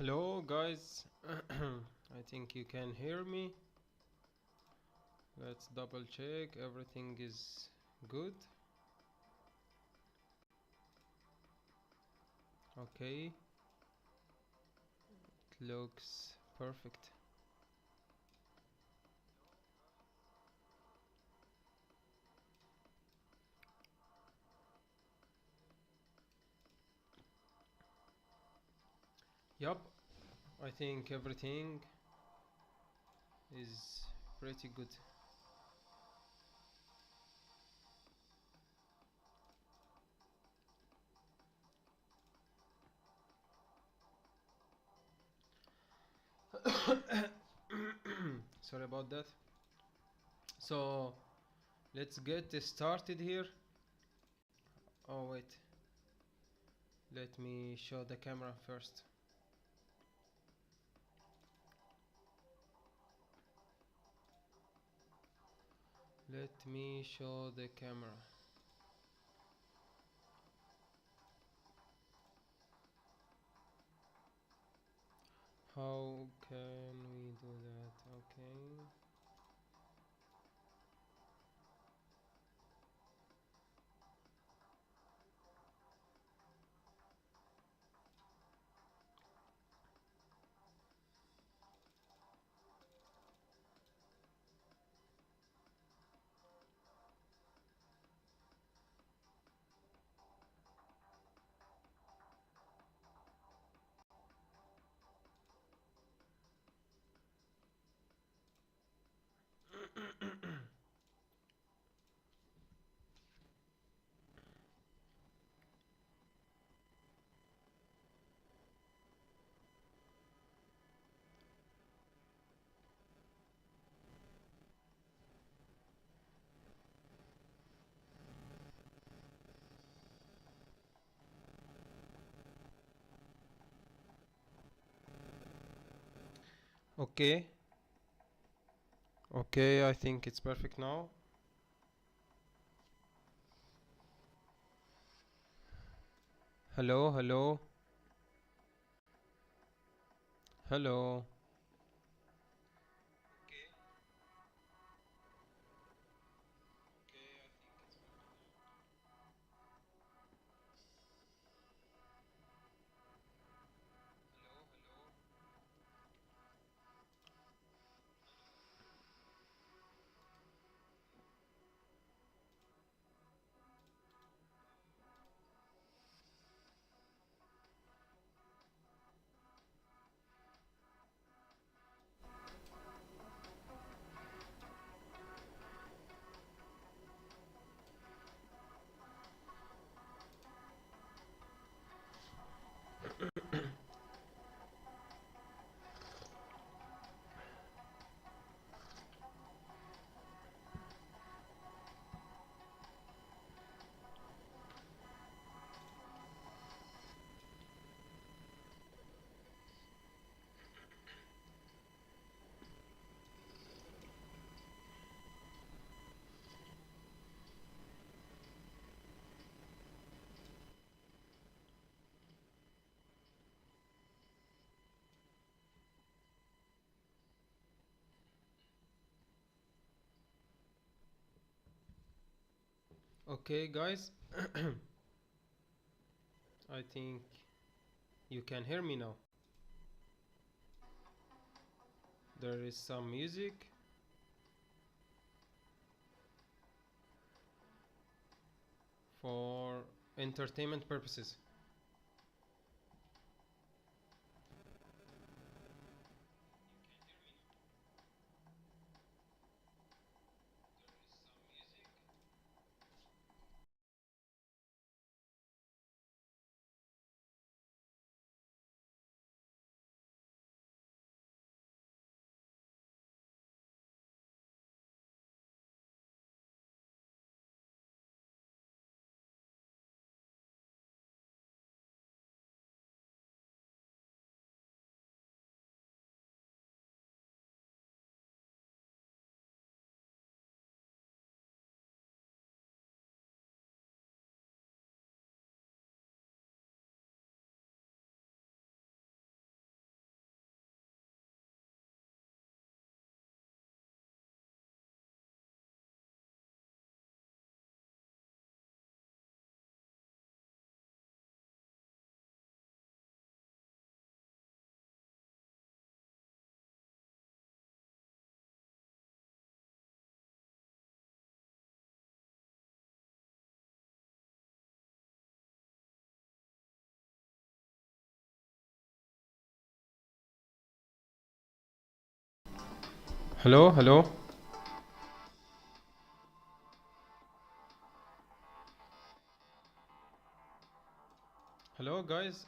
Hello guys, I think you can hear me. Let's double check everything is good. Okay, it looks perfect. Yup, I think everything is pretty good. Sorry about that. So let's get started here. Oh wait, let me show the camera first. Let me show the camera. How can we do that? Okay. Okay, okay, I think it's perfect now. Hello, hello, hello. Okay, guys, I think you can hear me now. There is some music for entertainment purposes. Hello, hello, hello, guys.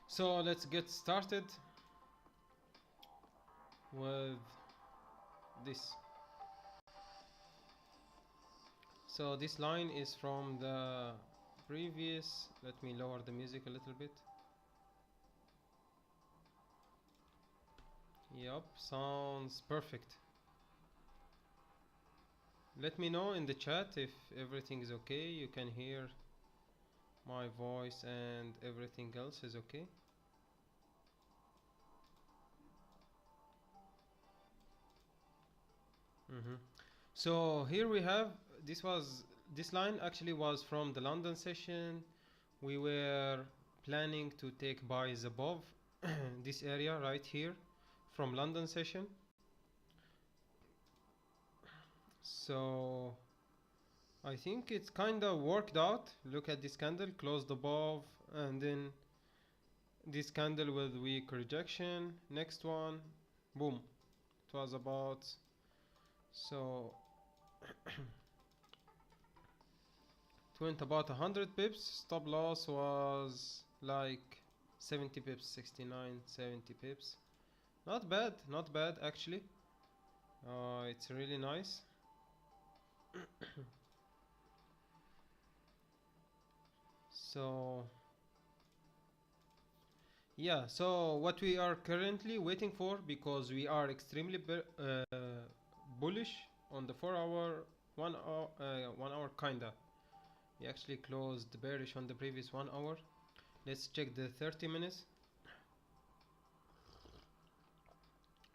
So let's get started with this. So this line is from the previous. Let me lower the music a little bit. Yup, sounds perfect. Let me know in the chat if everything is okay. You can hear my voice and everything else is okay. hmm So here we have this line actually was from the London session. We were planning to take buys above this area right here from London session. So I think it's kind of worked out. Look at this candle closed above, and then this candle with weak rejection. Next one, boom. It was about, so it went about 100 pips. Stop loss was like 70 pips, 69, 70 pips. Not bad, not bad actually. It's really nice. So yeah, so what we are currently waiting for, because we are extremely bullish on the 4 hour, 1 hour, 1 hour kinda. We actually closed bearish on the previous 1 hour. Let's check the 30 minutes.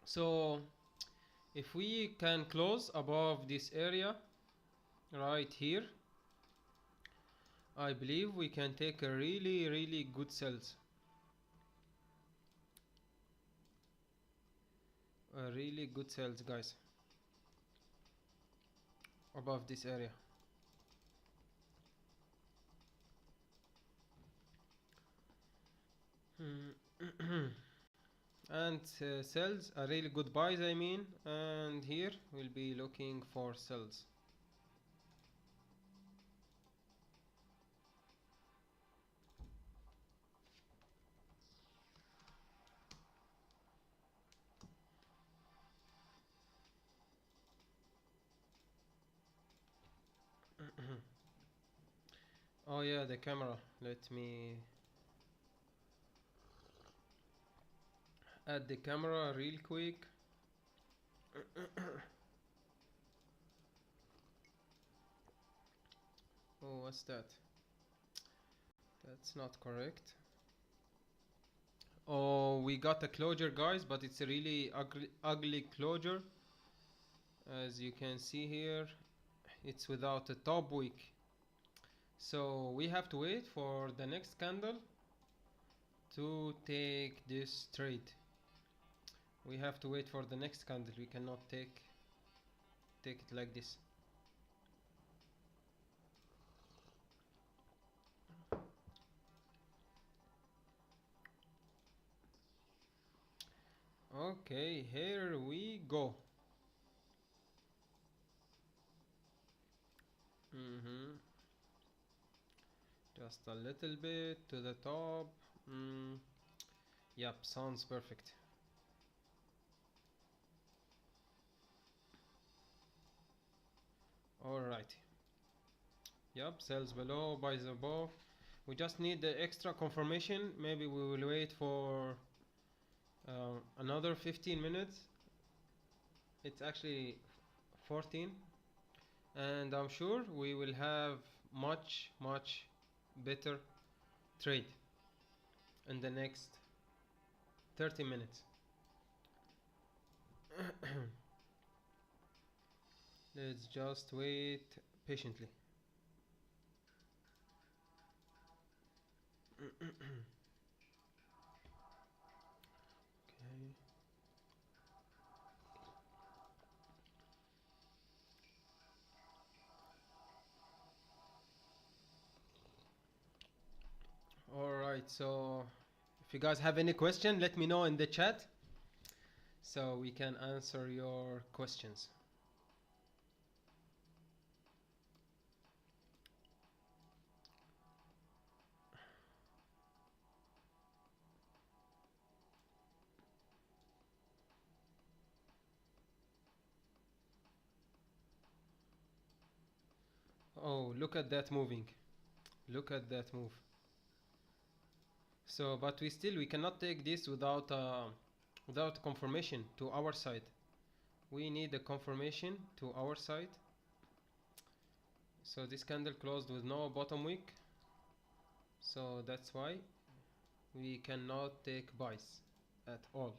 So if we can close above this area right here, I believe we can take a really good sells. A really good sells, guys, above this area. And sells a really good buys, I mean, and here we'll be looking for sells. Oh yeah, the camera, let me add the camera real quick. Oh, what's that? That's not correct. Oh, we got a closure, guys, but it's a really ugly closure. As you can see here, it's without a top wick. So we have to wait for the next candle to take this trade. We have to wait for the next candle. We cannot take it like this. Okay, here we go. Just a little bit to the top. Yep, sounds perfect. Alright. Yep, sells below, buys above. We just need the extra confirmation. Maybe we will wait for another 15 minutes. It's actually 14, and I'm sure we will have much better trade in the next 30 minutes. Let's just wait patiently. Okay. All right, so if you guys have any question, let me know in the chat. so we can answer your questions. Oh, look at that moving. Look at that move. So, but we cannot take this without confirmation to our side. We need a confirmation to our side. So this candle closed with no bottom wick. So that's why we cannot take buys at all.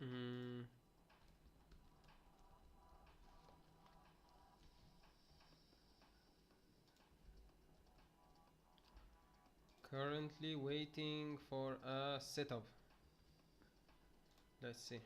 Mm, currently waiting for a setup. Let's see.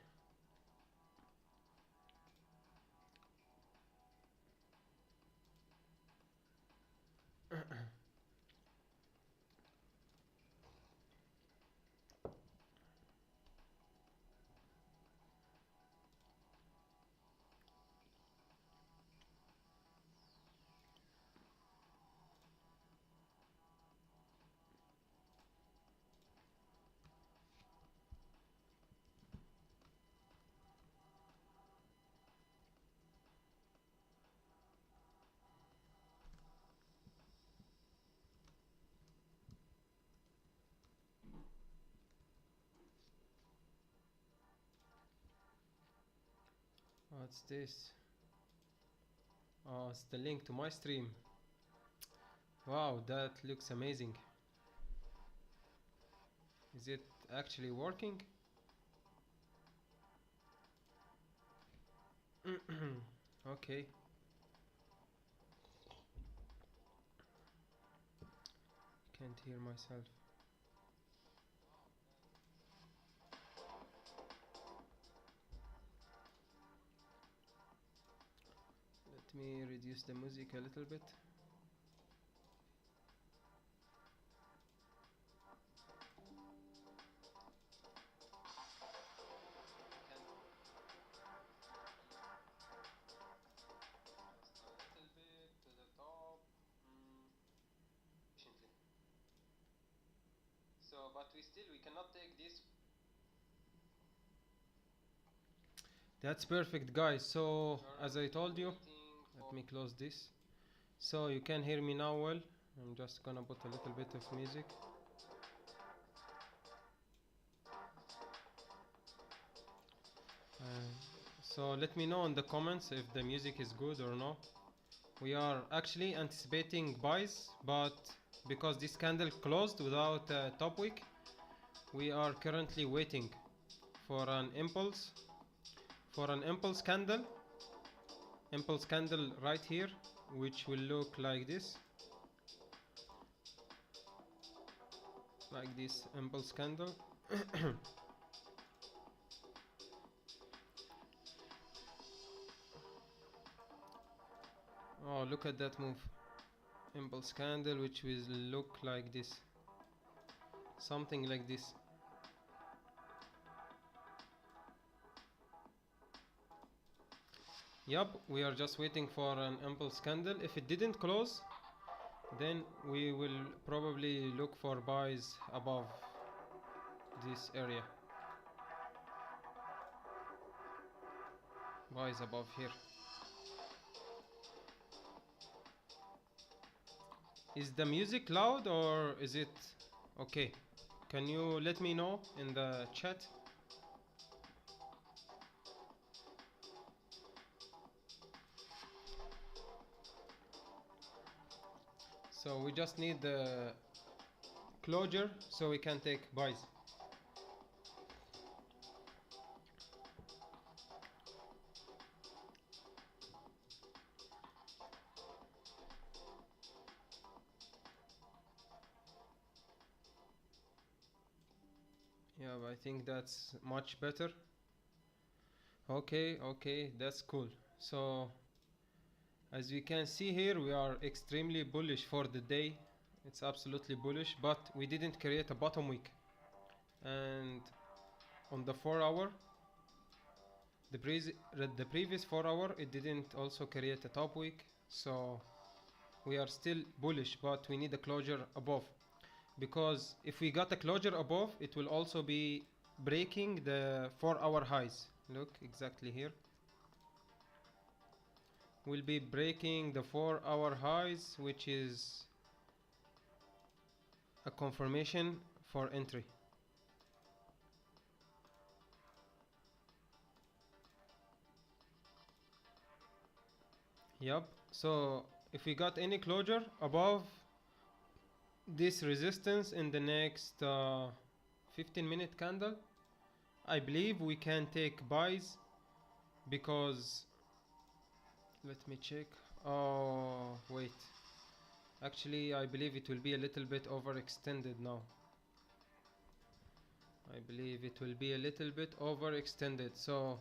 What's this? Oh, it's the link to my stream. Wow, that looks amazing. Is it actually working? Okay. Can't hear myself. Let me reduce the music a little bit. So, but we cannot take this. That's perfect, guys. So, as I told you, let me close this. So you can hear me now well. I'm just gonna put a little bit of music. So let me know in the comments if the music is good or no. We are actually anticipating buys, but because this candle closed without a top wick, we are currently waiting for an impulse candle right here, which will look like this, impulse candle. Oh, look at that move. Impulse candle, which will look like this, something like this. Yup, we are just waiting for an impulse candle. If it didn't close, then we will probably look for buys above this area. Buys above here. Is the music loud or is it okay? Can you let me know in the chat? So we just need the closure so we can take buys. Yeah, I think that's much better. Okay, that's cool. So as we can see here, we are extremely bullish for the day. It's absolutely bullish, but we didn't create a bottom wick. And on the 4 hour, the previous 4 hour, it didn't also create a top wick. So we are still bullish, but we need a closure above, because if we got a closure above, it will also be breaking the 4 hour highs. Look exactly here, we'll be breaking the 4 hour highs, which is a confirmation for entry. Yep. So if we got any closure above this resistance in the next 15-minute candle, I believe we can take buys, because let me check. Oh wait, actually I believe it will be a little bit overextended now. I believe it will be a little bit overextended, so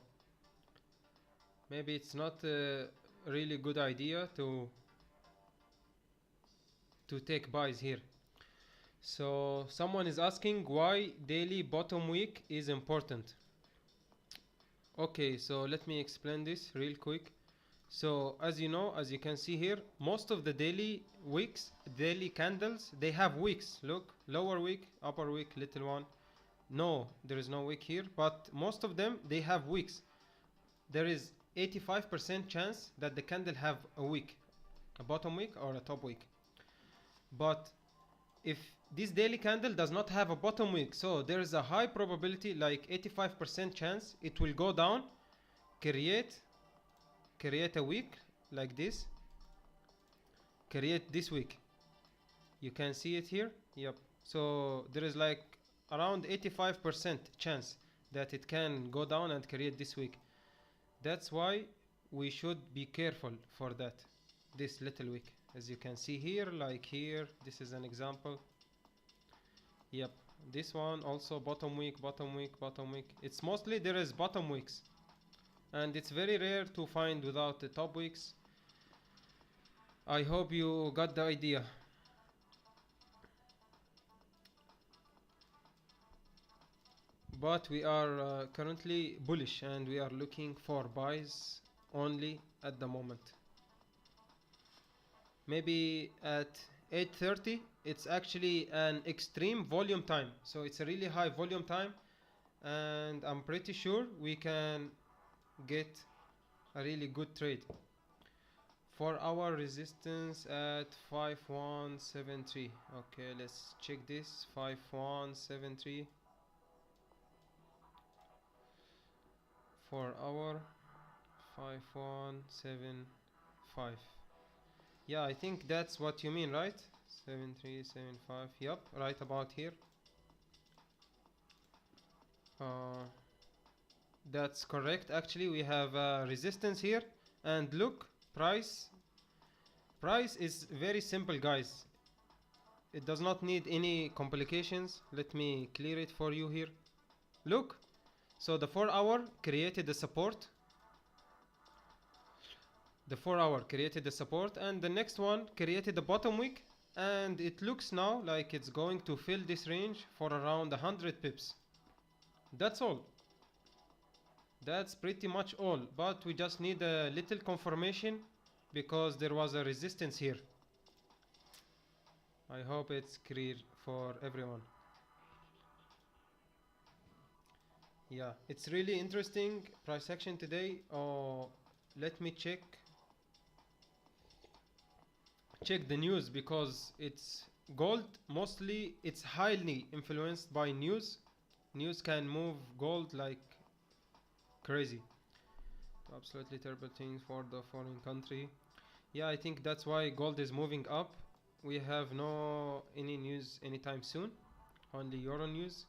maybe it's not a really good idea to take buys here. So someone is asking why daily bottom wick is important. Okay, so let me explain this real quick. So as you know, as you can see here, most of the daily wicks, daily candles, they have wicks. Look, lower wick, upper wick, little one. No, there is no wick here, but most of them, they have wicks. There is 85% chance that the candle have a wick, a bottom wick or a top wick. But if this daily candle does not have a bottom wick, so there is a high probability, like 85% chance, it will go down, create a wick like this, create this wick. You can see it here. Yep. So there is like around 85% chance that it can go down and create this wick. That's why we should be careful for that. This little wick, as you can see here, like here, this is an example. Yep, this one also bottom wick, bottom wick, bottom wick. It's mostly there is bottom wicks, and it's very rare to find without the top wicks. I hope you got the idea. But we are currently bullish, and we are looking for buys only at the moment. Maybe at 8:30 it's actually an extreme volume time, so it's a really high volume time, and I'm pretty sure we can get a really good trade. For our resistance at 5173. Okay, let's check this. 5173 for our 5175. Yeah, I think that's what you mean, right? 7375. Yep, right about here. That's correct. Actually, we have resistance here, and look, price is very simple, guys. It does not need any complications. Let me clear it for you here. Look, so the 4 hour created the support. The 4 hour created the support, and the next one created the bottom wick, and it looks now like it's going to fill this range for around 100 pips. That's all. That's pretty much all, but we just need a little confirmation because there was a resistance here. I hope it's clear for everyone. Yeah, it's really interesting price action today. Oh, let me check the news, because it's gold, mostly it's highly influenced by news. News can move gold like crazy. Absolutely terrible things for the foreign country. Yeah, I think that's why gold is moving up. We have no any news anytime soon, only Euro news.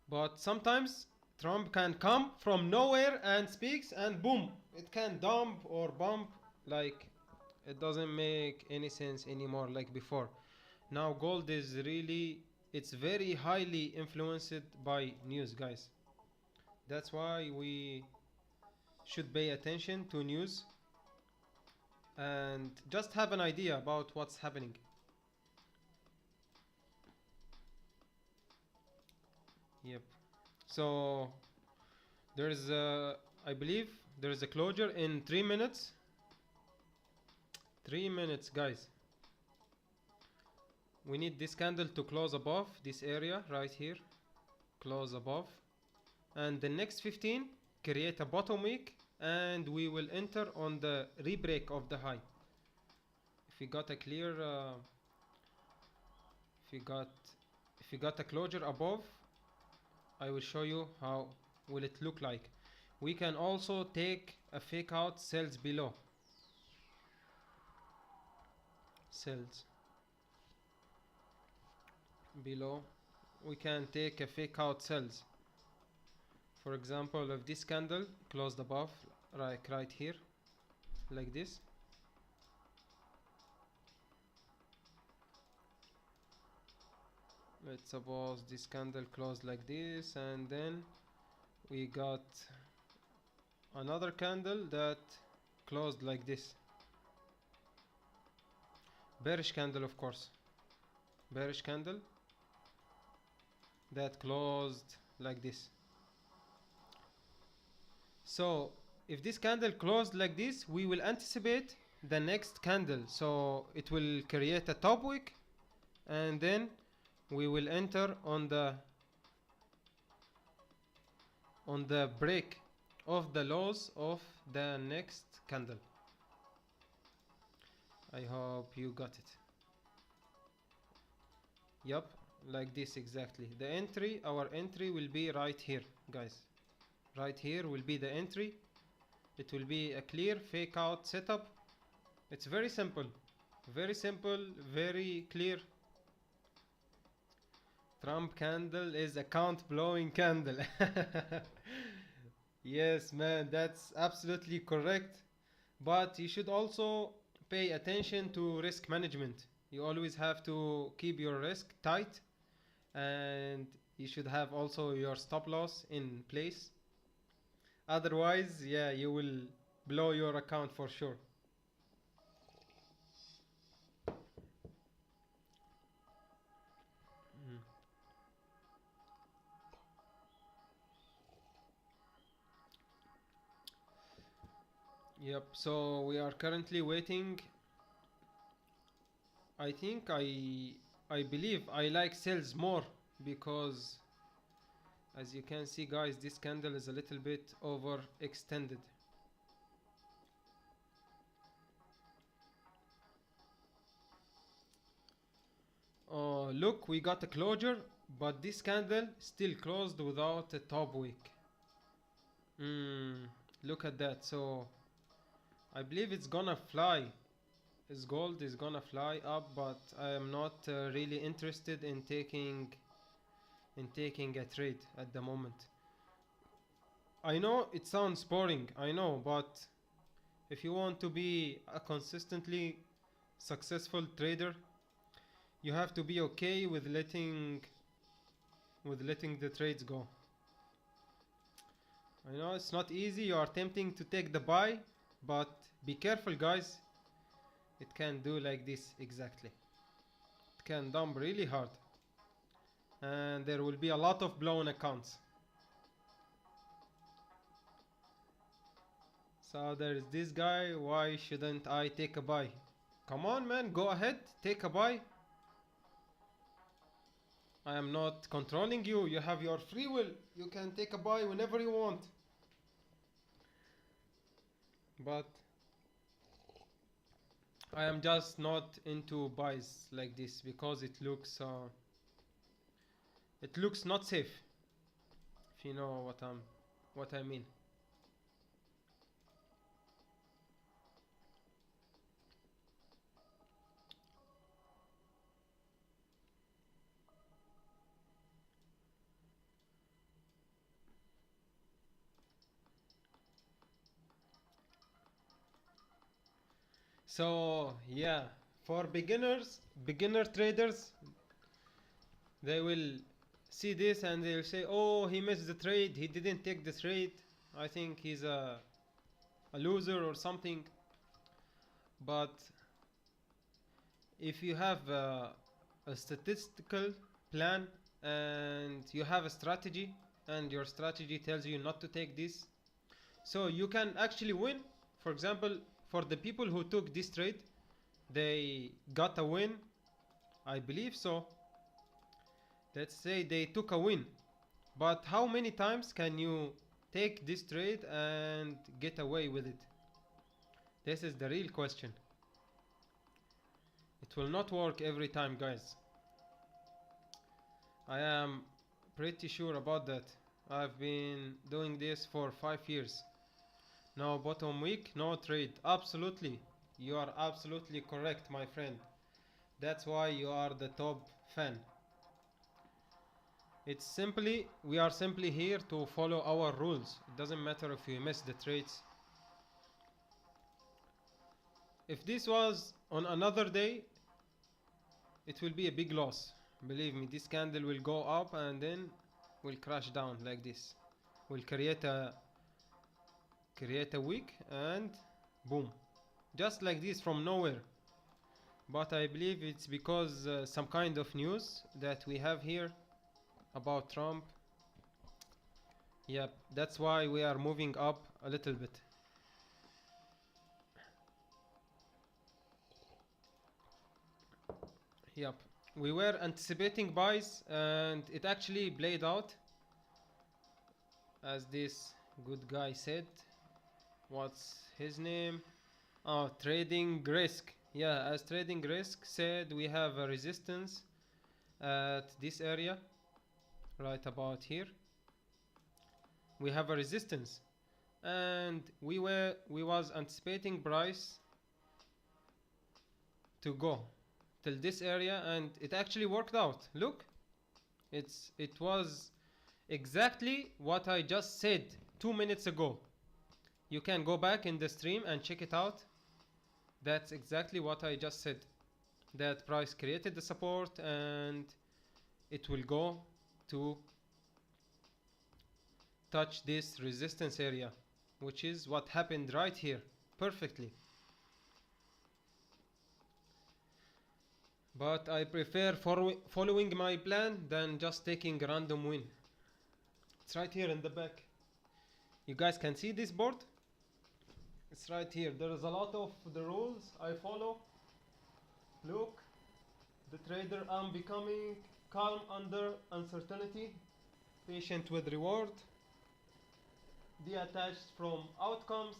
But sometimes Trump can come from nowhere and speaks, and boom, it can dump or bump. Like, it doesn't make any sense anymore like before. Now gold is really, it's very highly influenced by news, guys. That's why we should pay attention to news and just have an idea about what's happening. Yep. So there is a, I believe there is a closure in 3 minutes. 3 minutes, guys. We need this candle to close above this area right here. Close above. And the next 15, create a bottom wick, and we will enter on the rebreak of the high. If we got a clear, if we got a closure above, I will show you how will it look like. We can also take a fake out sells below. Sells below. We can take a fake out sells. For example, if this candle closed above, right here, like this. Let's suppose this candle closed like this, and then we got another candle that closed like this. Bearish candle, of course. Bearish candle that closed like this. So if this candle closed like this, we will anticipate the next candle. So it will create a top wick, and then we will enter on the break of the lows of the next candle. I hope you got it. Yup, like this exactly. The entry, our entry will be right here, guys. Right here will be the entry. It will be a clear fake out setup. It's very simple, very clear. Trump candle is a count blowing candle. Yes, man, that's absolutely correct. But you should also pay attention to risk management. You always have to keep your risk tight, and you should have also your stop loss in place. Otherwise, yeah, you will blow your account for sure. Yep, so we are currently waiting. I think I believe I like sales more, because as you can see, guys, this candle is a little bit overextended. Oh, look, we got a closure, but this candle still closed without a top wick. Look at that. So I believe it's gonna fly. This gold is gonna fly up, but I am not really interested in taking a trade at the moment. I know it sounds boring, I know, but if you want to be a consistently successful trader, you have to be okay with letting the trades go. I know it's not easy. You are tempting to take the buy, but be careful, guys. It can do like this exactly. It can dump really hard, and there will be a lot of blown accounts. So there is this guy. Why shouldn't I take a buy? Come on, man, go ahead, take a buy. I am not controlling you. You have your free will. You can take a buy whenever you want. But I am just not into buys like this, because it looks not safe. If you know what I mean. So yeah, for beginner traders, they will see this and they'll say, oh, he missed the trade, he didn't take the trade, I think he's a loser or something. But if you have a statistical plan and you have a strategy and your strategy tells you not to take this, so you can actually win. For example, for the people who took this trade, they got a win, I believe so. Let's say they took a win, but how many times can you take this trade and get away with it? This is the real question. It will not work every time, guys. I am pretty sure about that. I've been doing this for 5 years. No bottom week, no trade. Absolutely. You are absolutely correct, my friend. That's why you are the top fan. It's simply, we are simply here to follow our rules. It doesn't matter if you miss the trades. If this was on another day, it will be a big loss. Believe me, this candle will go up and then will crash down like this. Will create a wick and boom, just like this from nowhere. But I believe it's because some kind of news that we have here about Trump. Yep, that's why we are moving up a little bit. Yep, we were anticipating buys and it actually played out as this good guy said. What's his name? Oh, Trading Risk. Yeah, as Trading Risk said, we have a resistance at this area, right about here. We have a resistance, and we was anticipating price to go till this area, and it actually worked out. Look, it was exactly what I just said 2 minutes ago. You can go back in the stream and check it out. That's exactly what I just said. That price created the support and it will go to touch this resistance area, which is what happened right here perfectly. But I prefer following my plan than just taking a random win. It's right here in the back. You guys can see this board? It's right here. There is a lot of the rules I follow. Look, the trader I'm becoming, calm under uncertainty, patient with reward, detached from outcomes,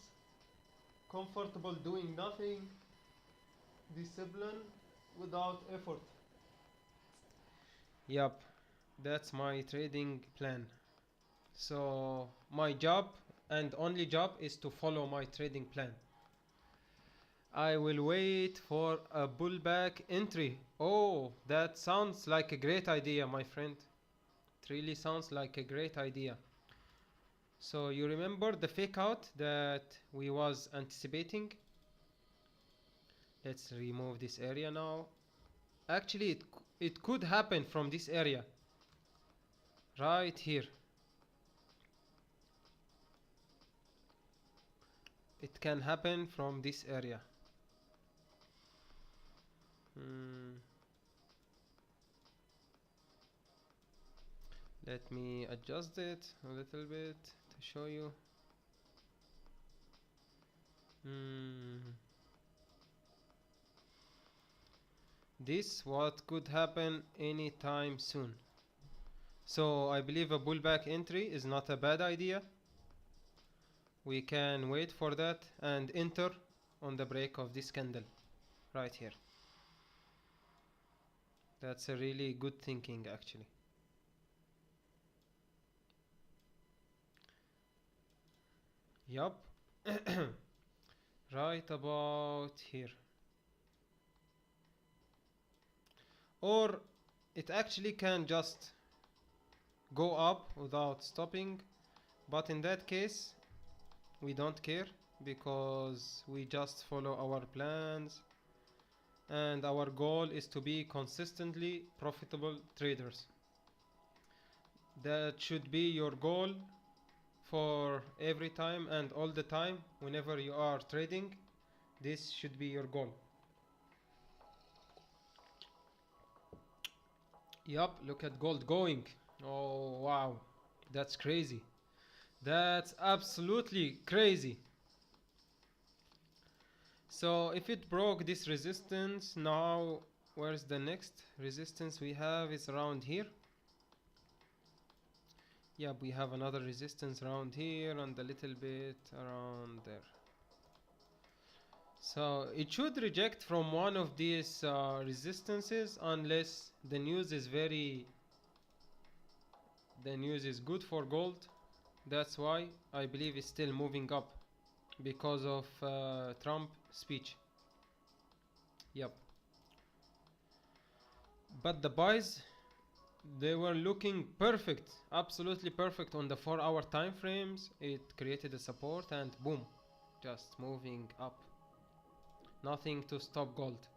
comfortable doing nothing, discipline without effort. Yup, that's my trading plan. So my job and only job is to follow my trading plan. I will wait for a pullback entry. Oh, that sounds like a great idea, my friend. It really sounds like a great idea. So you remember the fake out that we was anticipating? Let's remove this area now. Actually, it could happen from this area. Right here. It can happen from this area. Let me adjust it a little bit to show you. This what could happen anytime soon. So I believe a pullback entry is not a bad idea. We can wait for that and enter on the break of this candle right here. That's a really good thinking actually. Yup. Right about here. Or it actually can just go up without stopping, but in that case we don't care because we just follow our plans and our goal is to be consistently profitable traders. That should be your goal for every time and all the time whenever you are trading. This should be your goal. Yup, look at gold going. Oh wow, that's crazy. That's absolutely crazy. So if it broke this resistance, now where's the next resistance we have? Is around here. Yeah, we have another resistance around here and a little bit around there. So it should reject from one of these resistances unless the news is good for gold. That's why I believe it's still moving up because of Trump speech. Yep. But the buys, they were looking perfect, absolutely perfect on the 4 hour time frames. It created a support and boom, just moving up. Nothing to stop gold.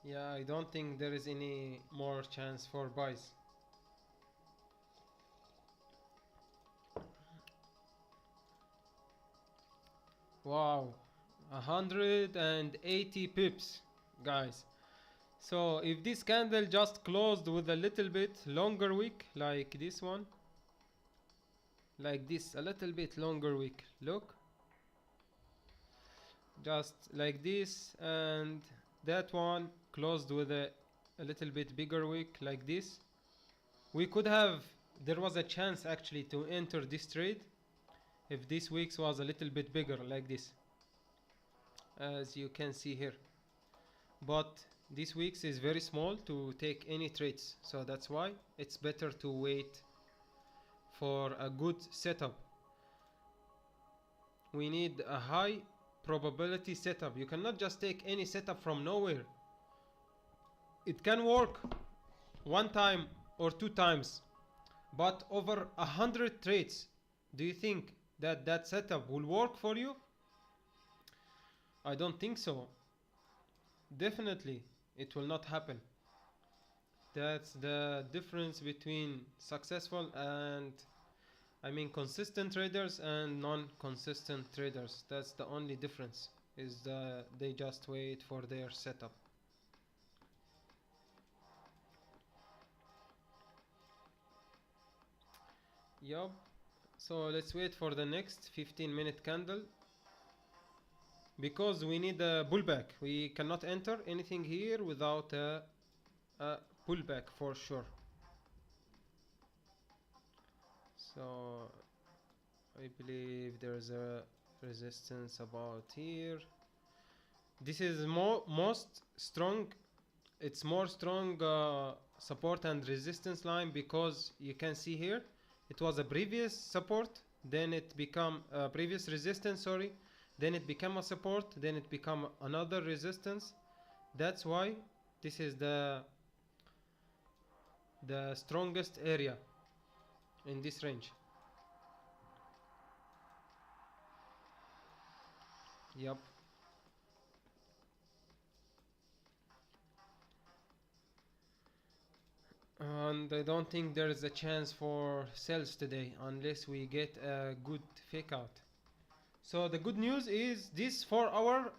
Yeah, I don't think there is any more chance for buys. Wow, 180 pips, guys. So if this candle just closed with a little bit longer wick, like this one, like this, a little bit longer wick, look, just like this, and that one closed with a little bit bigger wick, like this, we could have, there was a chance actually to enter this trade if this wicks was a little bit bigger, like this, as you can see here. But this week's is very small to take any trades, so that's why it's better to wait for a good setup. We need a high probability setup. You cannot just take any setup from nowhere. It can work one time or two times, but over 100 trades, do you think that that setup will work for you? I don't think so. Definitely it will not happen. That's the difference between successful and, I mean, consistent traders and non-consistent traders. That's the only difference, is they just wait for their setup. Yup. So let's wait for the next 15-minute candle because we need a pullback. We cannot enter anything here without a pullback for sure. So I believe there's a resistance about here. This is most strong. It's more strong support and resistance line because you can see here it was a previous support, then it become a previous resistance, sorry, then it became a support, then it become another resistance. That's why this is the strongest area in this range. Yep. And I don't think there is a chance for sales today unless we get a good fake out. So the good news is this 4 hour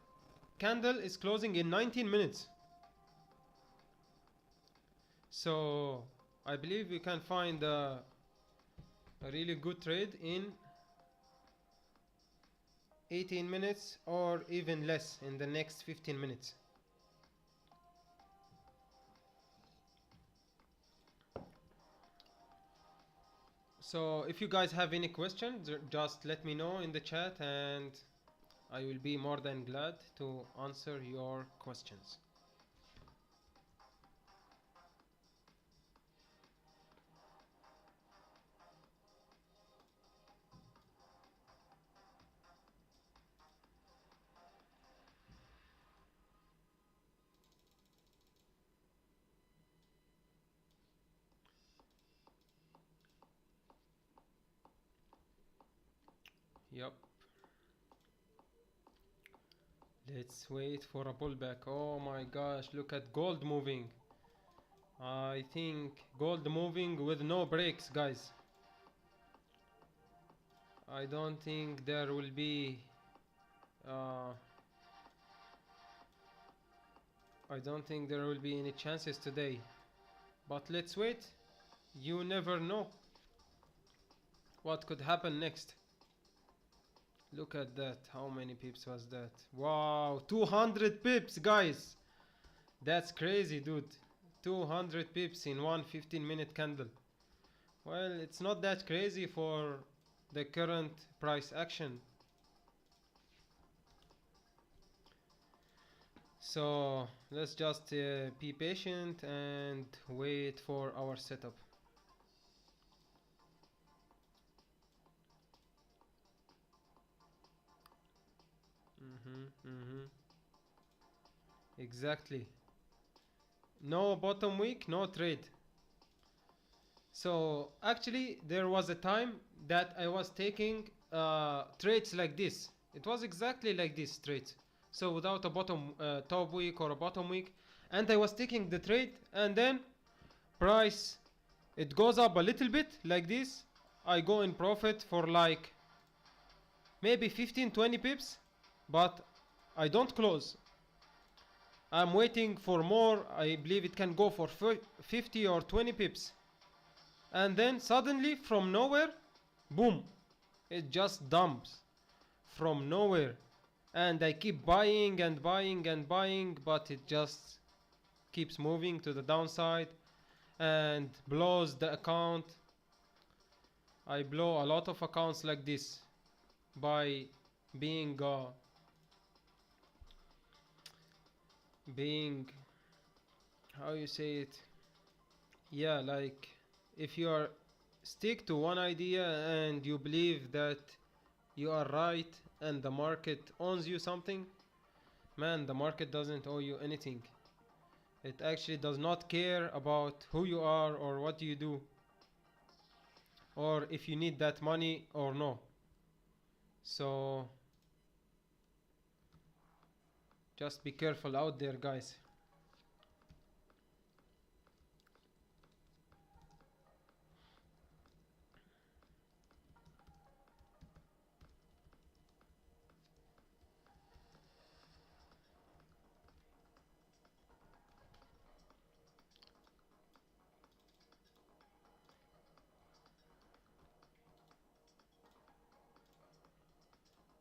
candle is closing in 19 minutes. So I believe we can find a really good trade in 18 minutes or even less in the next 15 minutes. So if you guys have any questions, just let me know in the chat and I will be more than glad to answer your questions. Yep. Let's wait for a pullback. Oh my gosh, look at gold moving. I think gold moving with no breaks, guys. I don't think there will be uh, I don't think there will be any chances today. But let's wait. You never know what could happen next. Look at that. How many pips was that? Wow, 200 pips, guys. That's crazy, dude. 200 pips in one 15-minute candle. Well, it's not that crazy for the current price action. So let's just be patient and wait for our setup. Exactly. No bottom week, no trade. So actually, there was a time that I was taking trades like this. It was exactly like this trade. So without a bottom top week or a bottom week, and I was taking the trade, and then price it goes up a little bit like this. I go in profit for like maybe 15-20 pips, but I don't close. I'm waiting for more. I believe it can go for 50 or 20 pips. And then suddenly from nowhere, boom, it just dumps from nowhere. And I keep buying and buying and buying, but it just keeps moving to the downside and blows the account. I blow a lot of accounts like this by being being how you say it, yeah, like if you are stick to one idea and you believe that you are right and the market owns you something, man, the market doesn't owe you anything. It actually does not care about who you are or what you do or if you need that money or no. So just be careful out there, guys.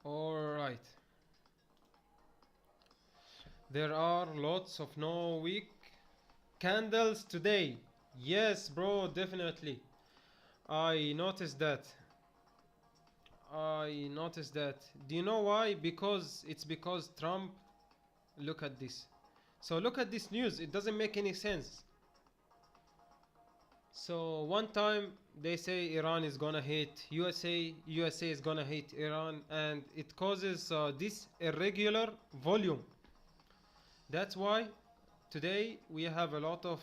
All right. There are lots of no weak candles today. Yes, bro, definitely. I noticed that. I noticed that. Do you know why? Because Trump. Look at this. So look at this news. It doesn't make any sense. So one time they say Iran is gonna hit USA, USA is gonna hit Iran, and it causes this irregular volume. That's why today we have a lot of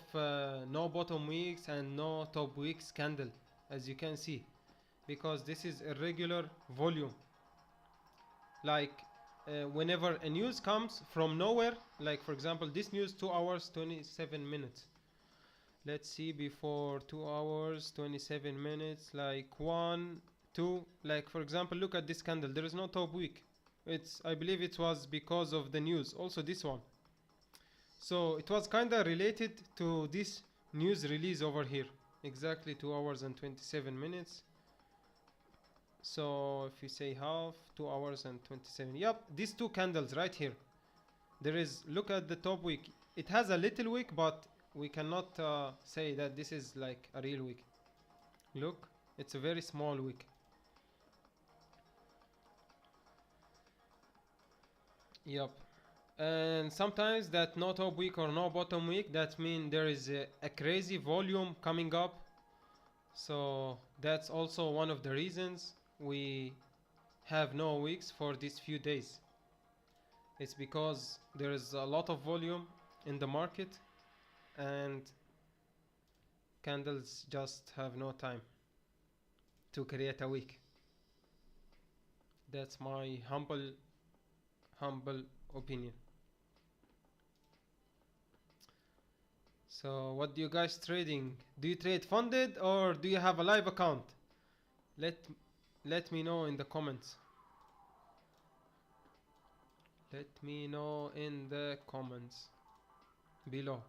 no bottom weeks and no top weeks candle, as you can see, because this is irregular volume. Like whenever a news comes from nowhere, like for example this news 2 hours 27 minutes. Let's see, before 2 hours 27 minutes, like 1 2, like for example look at this candle, there is no top week. It's, I believe it was because of the news. Also this one, so it was kinda related to this news release over here. Exactly 2 hours and 27 minutes. So if you say half, 2 hours and 27. Yep, these two candles right here. There is, look at the top wick. It has a little wick, but we cannot say that this is like a real wick. Look, it's a very small wick. Yep. And sometimes that no top wick or no bottom wick, that means there is a crazy volume coming up. So that's also one of the reasons we have no wicks for these few days. It's because there is a lot of volume in the market and candles just have no time to create a wick. That's my humble opinion. So what do you guys trading? Do you trade funded or do you have a live account? Let let me know in the comments. Let me know in the comments below.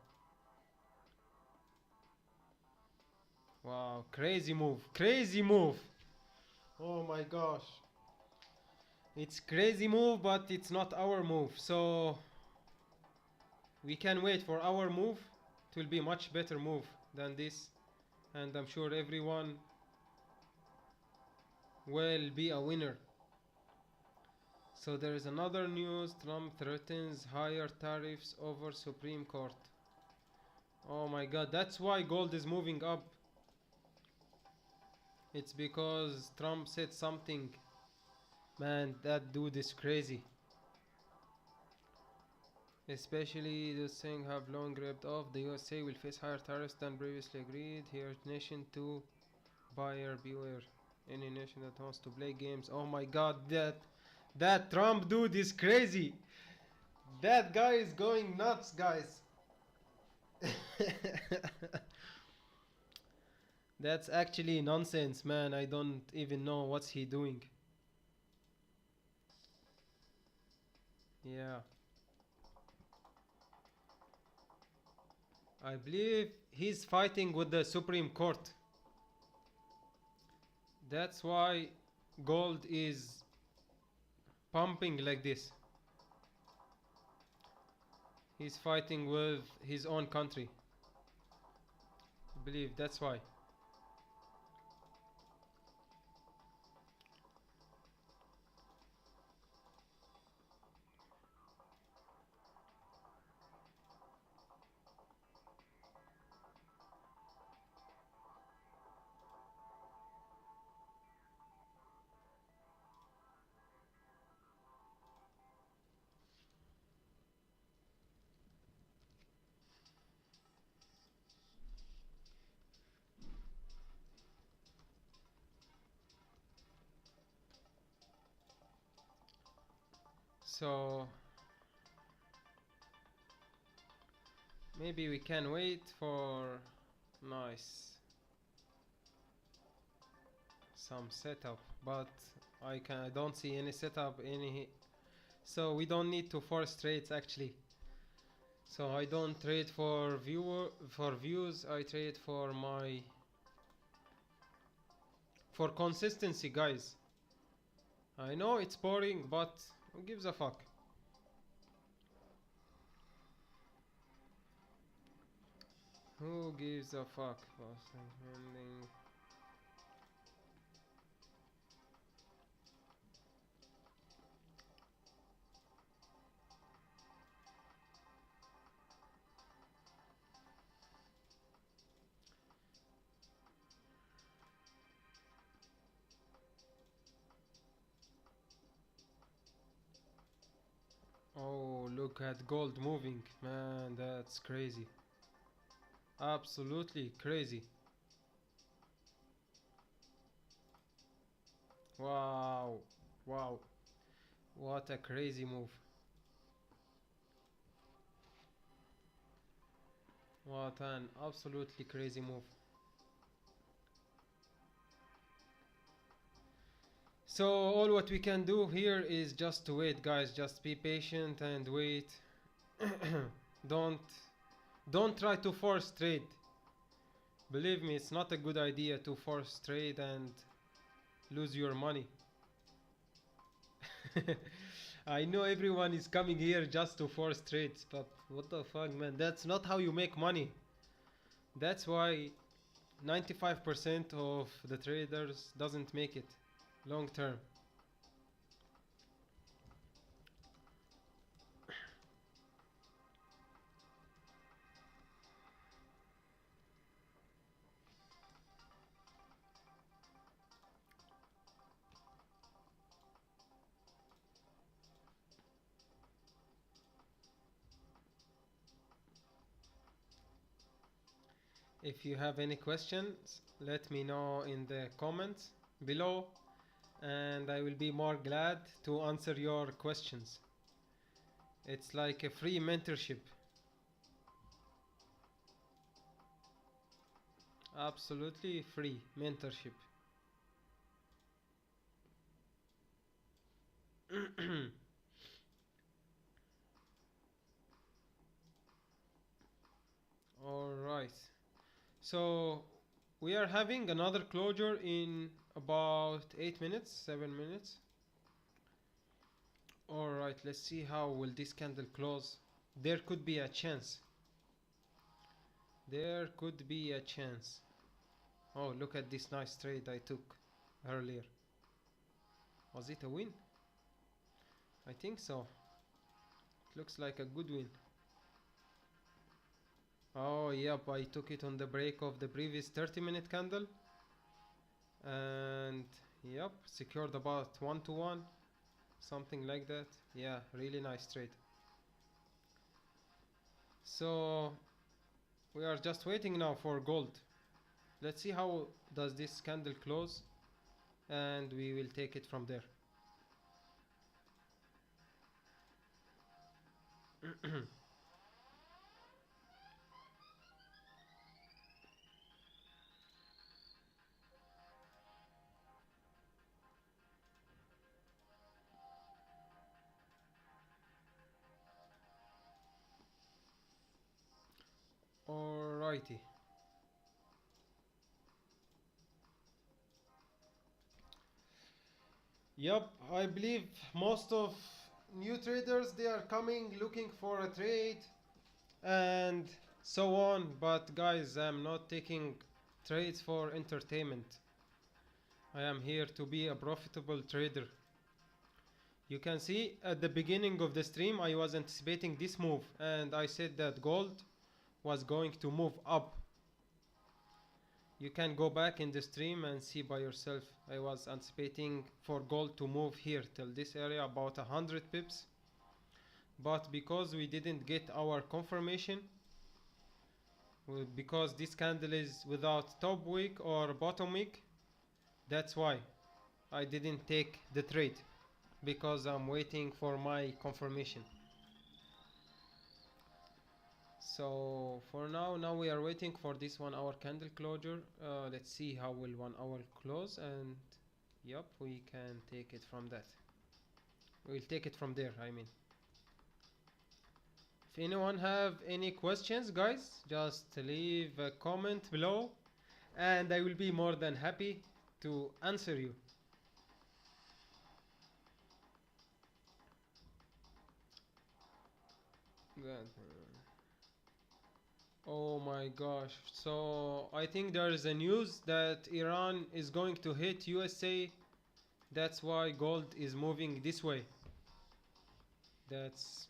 Wow, crazy move. Crazy move. Oh my gosh. It's crazy move, but it's not our move. So we can wait for our move. It will be much better move than this. And I'm sure everyone will be a winner. So there is another news. Trump threatens higher tariffs over Supreme Court. Oh my god, that's why gold is moving up. It's because Trump said something. Man, that dude is crazy. Especially the thing have long ripped off. The USA will face higher tariffs than previously agreed. Here, nation to buyer beware. Any nation that wants to play games. Oh my god, that Trump dude is crazy. That guy is going nuts, guys. That's actually nonsense, man. I don't even know what's he doing. Yeah. I believe he's fighting with the Supreme Court. That's why gold is pumping like this. He's fighting with his own country. I believe that's why. So maybe we can wait for nice some setup, but I don't see any setup any. So we don't need to force trades actually. So I don't trade for views. I trade for consistency, guys. I know it's boring, but who gives a fuck? Who gives a fuck? Oh, look at gold moving, man. That's crazy. Absolutely crazy. Wow, wow, what a crazy move. What an absolutely crazy move. So all what we can do here is just to wait, guys. Just be patient and wait. don't don't try to force trade. Believe me, it's not a good idea to force trade and lose your money. I know everyone is coming here just to force trades, but what the fuck, man? That's not how you make money. That's why 95% of the traders doesn't make it long term. If you have any questions, let me know in the comments below, and I will be more glad to answer your questions. It's like a free mentorship. Absolutely free mentorship. All right. So we are having another closure in about 8 minutes, 7 minutes. All right, let's see how will this candle close. There could be a chance. There could be a chance. Oh, look at this nice trade I took earlier. Was it a win? I think so. It looks like a good win. Oh, yep, I took it on the break of the previous 30-minute candle. And yep, secured about 1 to 1. Something like that. Yeah, really nice trade. So we are just waiting now for gold. Let's see how does this candle close, and we will take it from there. Alrighty. Yep, I believe most of new traders they are coming looking for a trade and so on, but guys, I'm not taking trades for entertainment. I am here to be a profitable trader. You can see at the beginning of the stream I was anticipating this move and I said that gold was going to move up. You can go back in the stream and see by yourself. I was anticipating for gold to move here till this area about 100 pips, but because we didn't get our confirmation, because this candle is without top wick or bottom wick, that's why I didn't take the trade, because I'm waiting for my confirmation. So for now we are waiting for this 1 hour candle closure. Let's see how will 1 hour close, and yep, we can take it from that. We'll take it from there, I mean. If anyone have any questions, guys, just leave a comment below and I will be more than happy to answer you. Oh my gosh. So I think there is a news that Iran is going to hit USA. That's why gold is moving this way. That's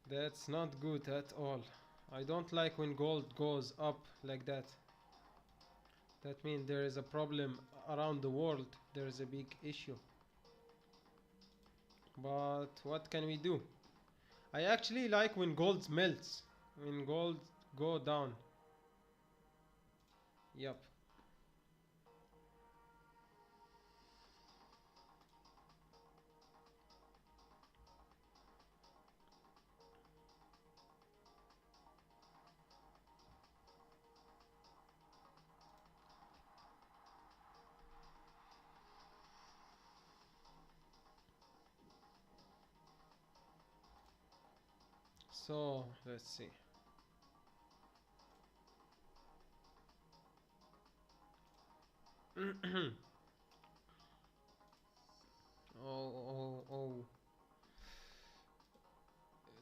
that's not good at all. I don't like when gold goes up like that. That means there is a problem around the world. There is a big issue. But what can we do? I actually like when gold melts. When gold go down. Yep. So let's see. Oh.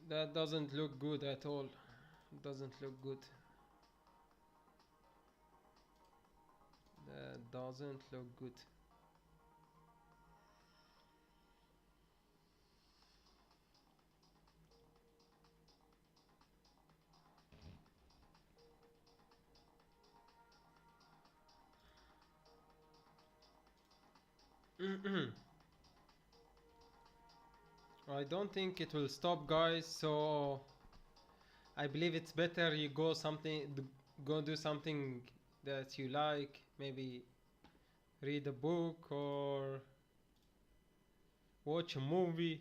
That doesn't look good at all. Doesn't look good. That doesn't look good. I don't think it will stop, guys, so I believe it's better you go do something that you like, maybe read a book or watch a movie,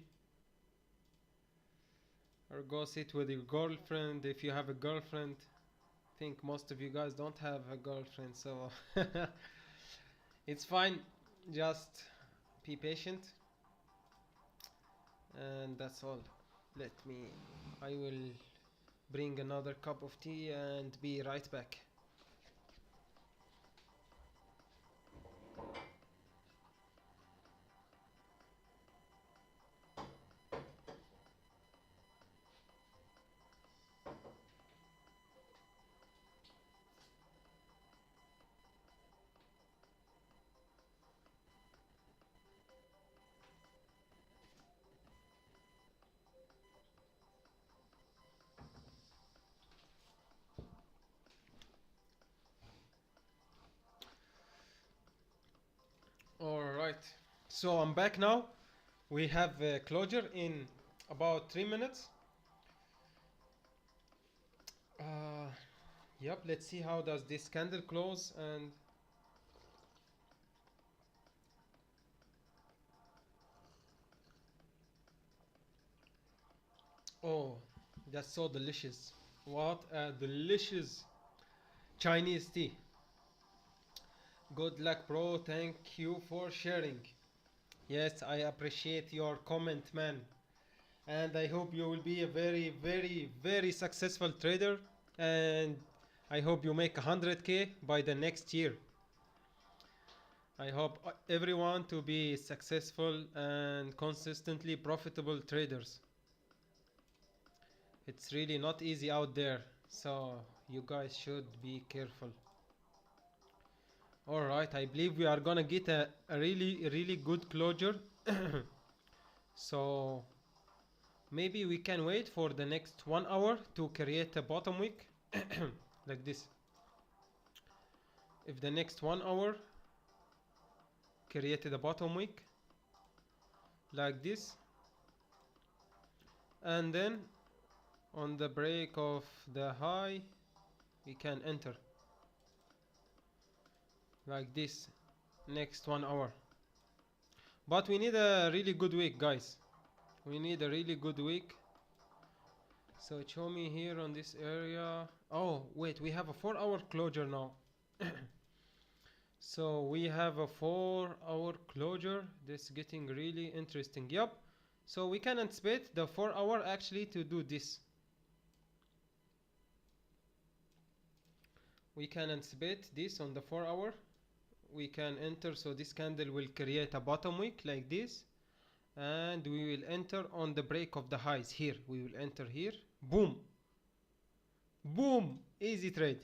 or go sit with your girlfriend if you have a girlfriend. I think most of you guys don't have a girlfriend, so it's fine. Just be patient, and that's all. Let me. I will bring another cup of tea and be right back. All right. So I'm back now. We have closure in about 3 minutes. Uh, yep. Let's see how does this candle close and. Oh, that's so delicious. What a delicious Chinese tea. Good luck, bro. Thank you for sharing. Yes, I appreciate your comment, man. And I hope you will be a very, very, very successful trader. And I hope you make 100K by the next year. I hope everyone to be successful and consistently profitable traders. It's really not easy out there, so you guys should be careful. All right, I believe we are gonna get a really, really good closure. So maybe we can wait for the next 1 hour to create a bottom wick like this. If the next 1 hour created a bottom wick like this, and then on the break of the high we can enter like this next 1 hour. But we need a really good week, guys. We need a really good week. So show me here on this area. Oh wait, we have a 4 hour closure now. So we have a 4 hour closure. This is getting really interesting. Yep. So we can anticipate the 4 hour actually to do this. We can anticipate this on the 4 hour. We can enter, so this candle will create a bottom wick like this, and we will enter on the break of the highs here. We will enter here. Boom. Boom. Easy trade.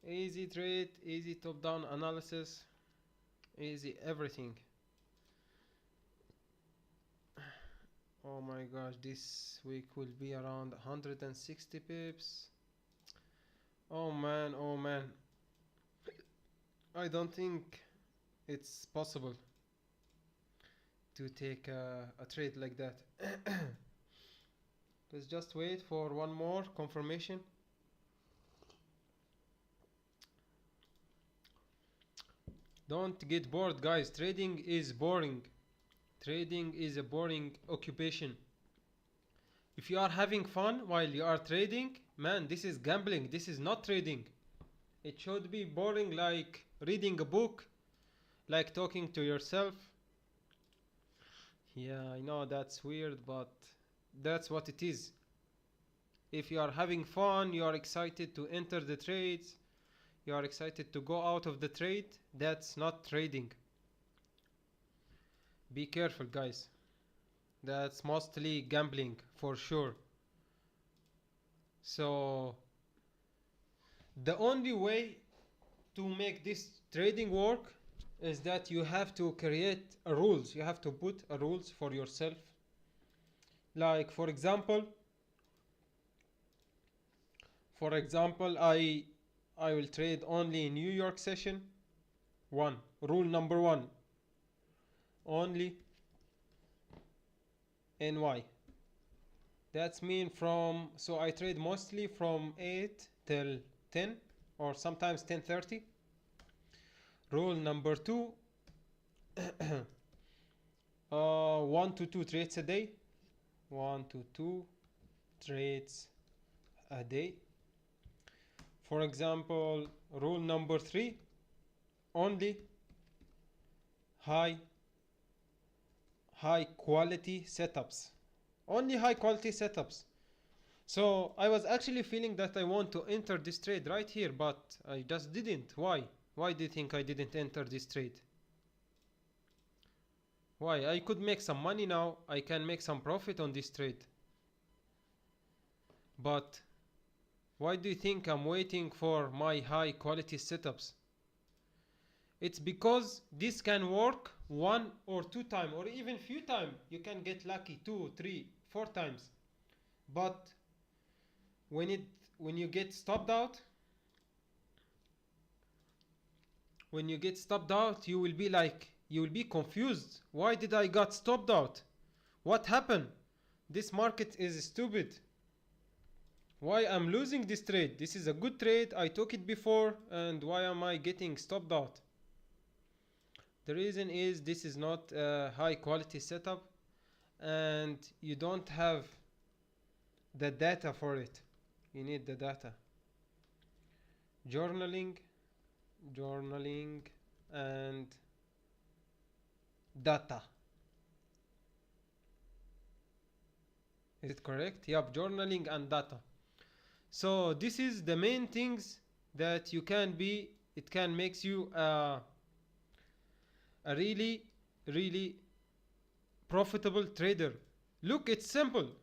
Easy trade, easy top down analysis, easy everything. Oh my gosh, this week will be around 160 pips. Oh man, oh man. I don't think it's possible to take a trade like that. Let's just wait for one more confirmation. Don't get bored, guys. Trading is boring. Trading is a boring occupation. If you are having fun while you are trading, man, this is gambling. This is not trading. It should be boring, like reading a book, like talking to yourself. Yeah, I know that's weird, but that's what it is. If you are having fun, you are excited to enter the trades, you are excited to go out of the trade, that's not trading. Be careful, guys. That's mostly gambling for sure. So the only way to make this trading work is that you have to create a rules. You have to put a rules for yourself. Like for example, I will trade only in New York session. One rule number one, only NY. That's mean from, so I trade mostly from 8 till 10 or sometimes 10:30. Rule number two, 1 to 2 trades a day. 1 to 2 trades a day. For example, rule number 3, only high quality setups. Only high quality setups. So I was actually feeling that I want to enter this trade right here, but I just didn't. Why? Why do you think I didn't enter this trade? Why? I could make some money now. I can make some profit on this trade. But why do you think I'm waiting for my high quality setups? It's because this can work 1 or 2 times or even few times. You can get lucky 2, 3, 4 times. But when you get stopped out, you will be like, you will be confused. Why did I got stopped out? What happened? This market is stupid. Why I'm losing this trade? This is a good trade. I took it before, and why am I getting stopped out? The reason is this is not a high quality setup, and you don't have the data for it. You need the data. Journaling and data. Is it correct? Yep, journaling and data. So this is the main things that you can be. It can makes you a really profitable trader. Look, it's simple.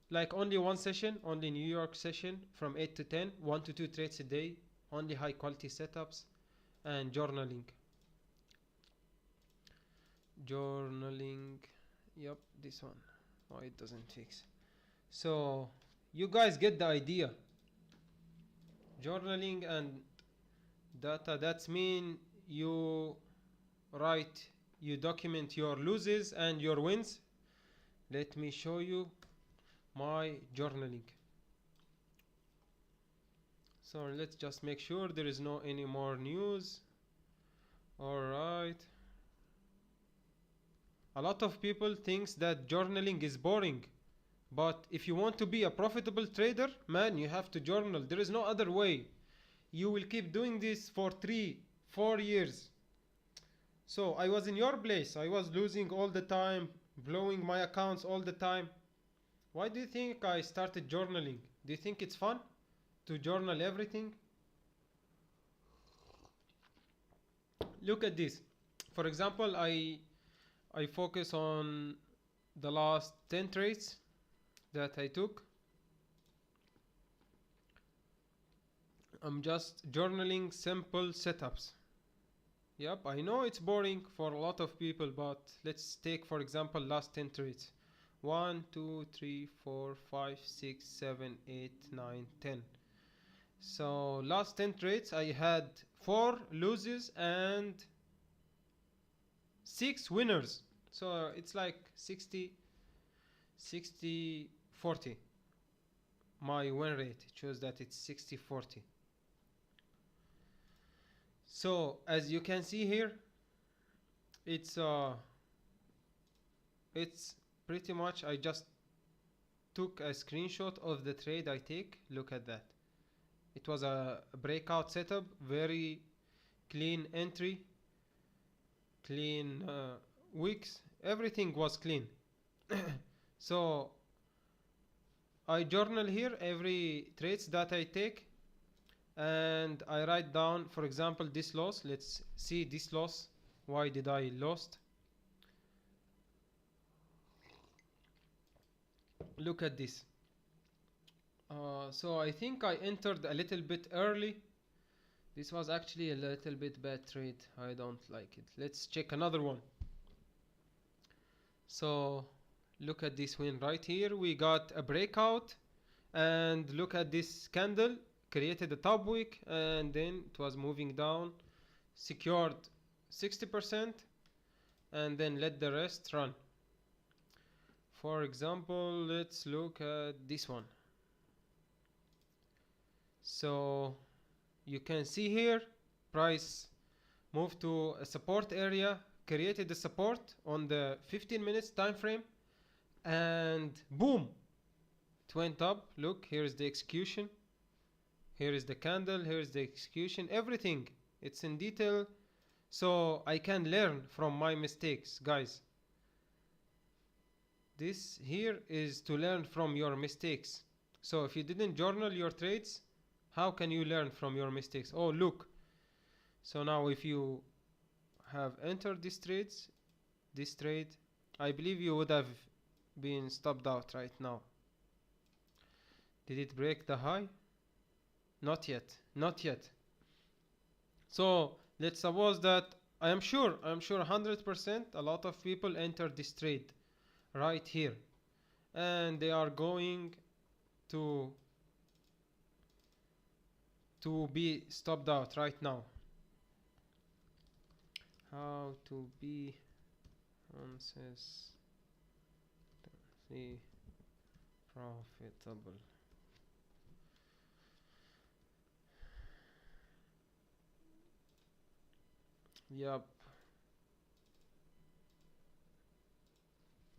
Like only one session, only New York session from 8 to 10, 1 to 2 trades a day, only high quality setups, and journaling. Yep, this one. Oh, it doesn't fix. So you guys get the idea. Journaling and data, that's mean you document your losses and your wins. Let me show you my journaling. So let's just make sure there is no any more news. Alright. A lot of people thinks that journaling is boring. But if you want to be a profitable trader, man, you have to journal. There is no other way. You will keep doing this for 3-4 years. So I was in your place. I was losing all the time, blowing my accounts all the time. Why do you think I started journaling? Do you think it's fun to journal everything? Look at this. For example, I focus on the last 10 trades that I took. I'm just journaling simple setups. Yep, I know it's boring for a lot of people, but let's take for example last 10 trades. 1, 2, 3, 4, 5, 6, 7, 8, 9, 10. So last 10 trades I had 4 losses and 6 winners. So it's like 60 40. My win rate, it shows that it's 60-40. So as you can see here, it's pretty much, I just took a screenshot of the trade I take. Look at that. It was a breakout setup, very clean entry, clean wicks, everything was clean. So I journal here every trades that I take, and I write down, for example, this loss. Let's see this loss. Why did I lost? Look at this. So I think I entered a little bit early. This was actually a little bit bad trade. I don't like it. Let's check another one. So look at this win right here. We got a breakout, and look at this candle, created a top wick, and then it was moving down, secured 60%, and then let the rest run. For example, let's look at this one. So you can see here, price moved to a support area, created the support on the 15 minutes time frame, and boom, it went up. Look, here is the execution, here is the candle, here is the execution, everything. It's in detail, so I can learn from my mistakes, guys. This here is to learn from your mistakes. So if you didn't journal your trades, how can you learn from your mistakes? Oh, look. So now if you have entered this trade, I believe you would have been stopped out right now. Did it break the high? Not yet, not yet. So let's suppose that I am sure 100% a lot of people entered this trade right here, and they are going to be stopped out right now. How to be consistently profitable. Yup.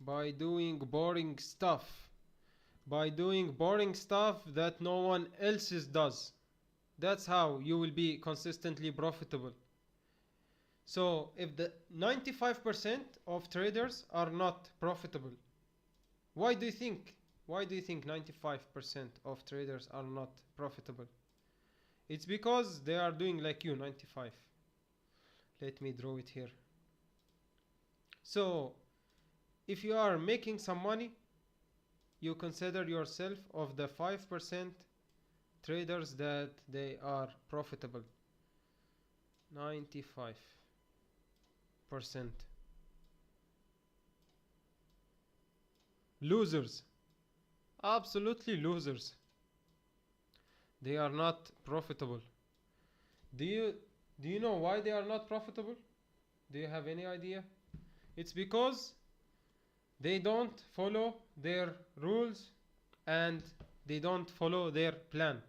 By doing boring stuff. By doing boring stuff that no one else does. That's how you will be consistently profitable. So if the 95% of traders are not profitable, why do you think 95% of traders are not profitable? It's because they are doing like you, 95. Let me draw it here. So if you are making some money, you consider yourself of the 5% traders that they are profitable. 95%. Losers. Absolutely losers. They are not profitable. Do you know why they are not profitable? Do you have any idea? It's because they don't follow their rules and they don't follow their plan.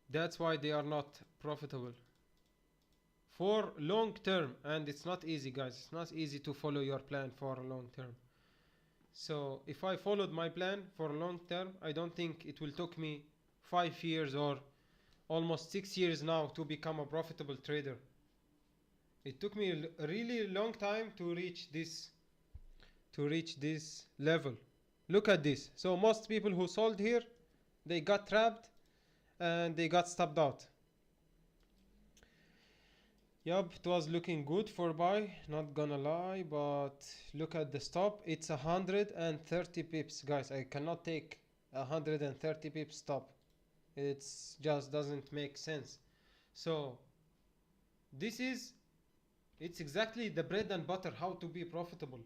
That's why they are not profitable. For long term, and it's not easy, guys. It's not easy to follow your plan for a long term. So if I followed my plan for a long term, I don't think it will take me 5 years or almost 6 years now to become a profitable trader. It took me a really long time to reach this level. Look at this. So most people who sold here, they got trapped and they got stopped out. Yup, it was looking good for buy, not gonna lie, but look at the stop. It's 130 pips, guys. I cannot take 130 pips stop. It's just doesn't make sense. So it's exactly the bread and butter how to be profitable.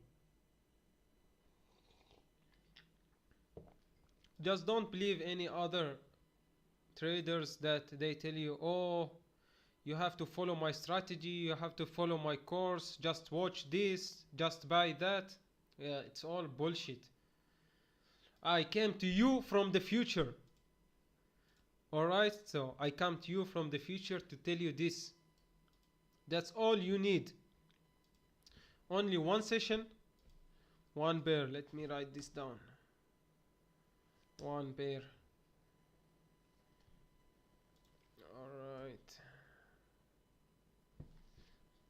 Just don't believe any other traders that they tell you, oh, you have to follow my strategy, you have to follow my course, just watch this, just buy that. Yeah, it's all bullshit. I came to you from the future. Alright, so I come to you from the future to tell you this. That's all you need. Only one session, one bear. Let me write this down. One bear. Alright.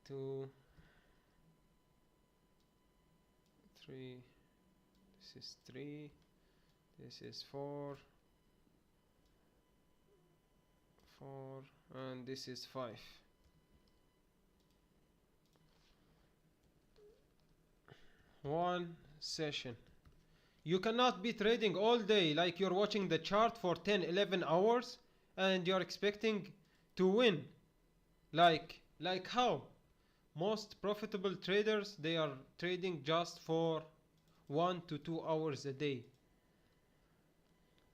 2, 3. This is 3. This is 4. 4. And this is 5. One session. You cannot be trading all day like you're watching the chart for 10-11 hours and you're expecting to win. Like how? Most profitable traders, they are trading just for 1 to 2 hours a day.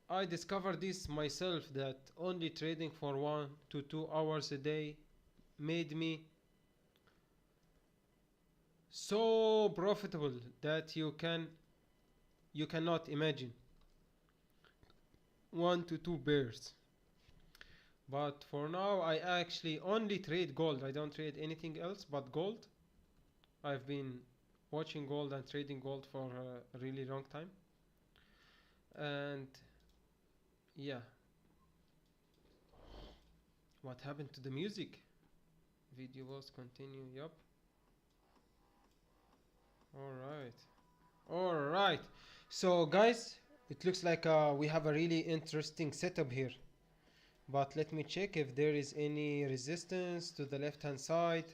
I discovered this myself, that only trading for 1 to 2 hours a day made me so profitable that you cannot imagine. 1 to 2 bears. But for now, I actually only trade gold. I don't trade anything else but gold. I've been watching gold and trading gold for a really long time. And yeah, what happened to the music? Video was continue. Yup. All right. All right. So guys, it looks like we have a really interesting setup here. But let me check if there is any resistance to the left hand side.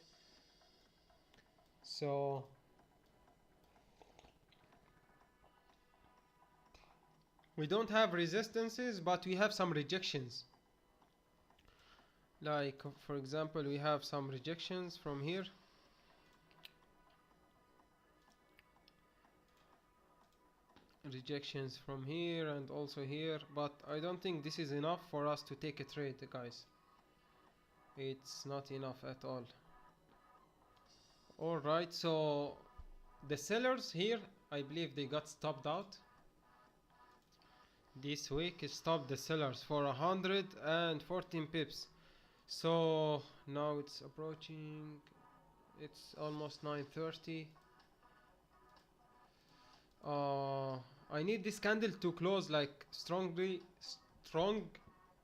So we don't have resistances, but we have some rejections. Like for example, we have some rejections from here. Rejections from here and also here, but I don't think this is enough for us to take a trade, guys. It's not enough at all. All right, so the sellers here, I believe they got stopped out. This week it stopped the sellers for 114 pips. So now it's approaching, it's almost 9:30. I need this candle to close like strong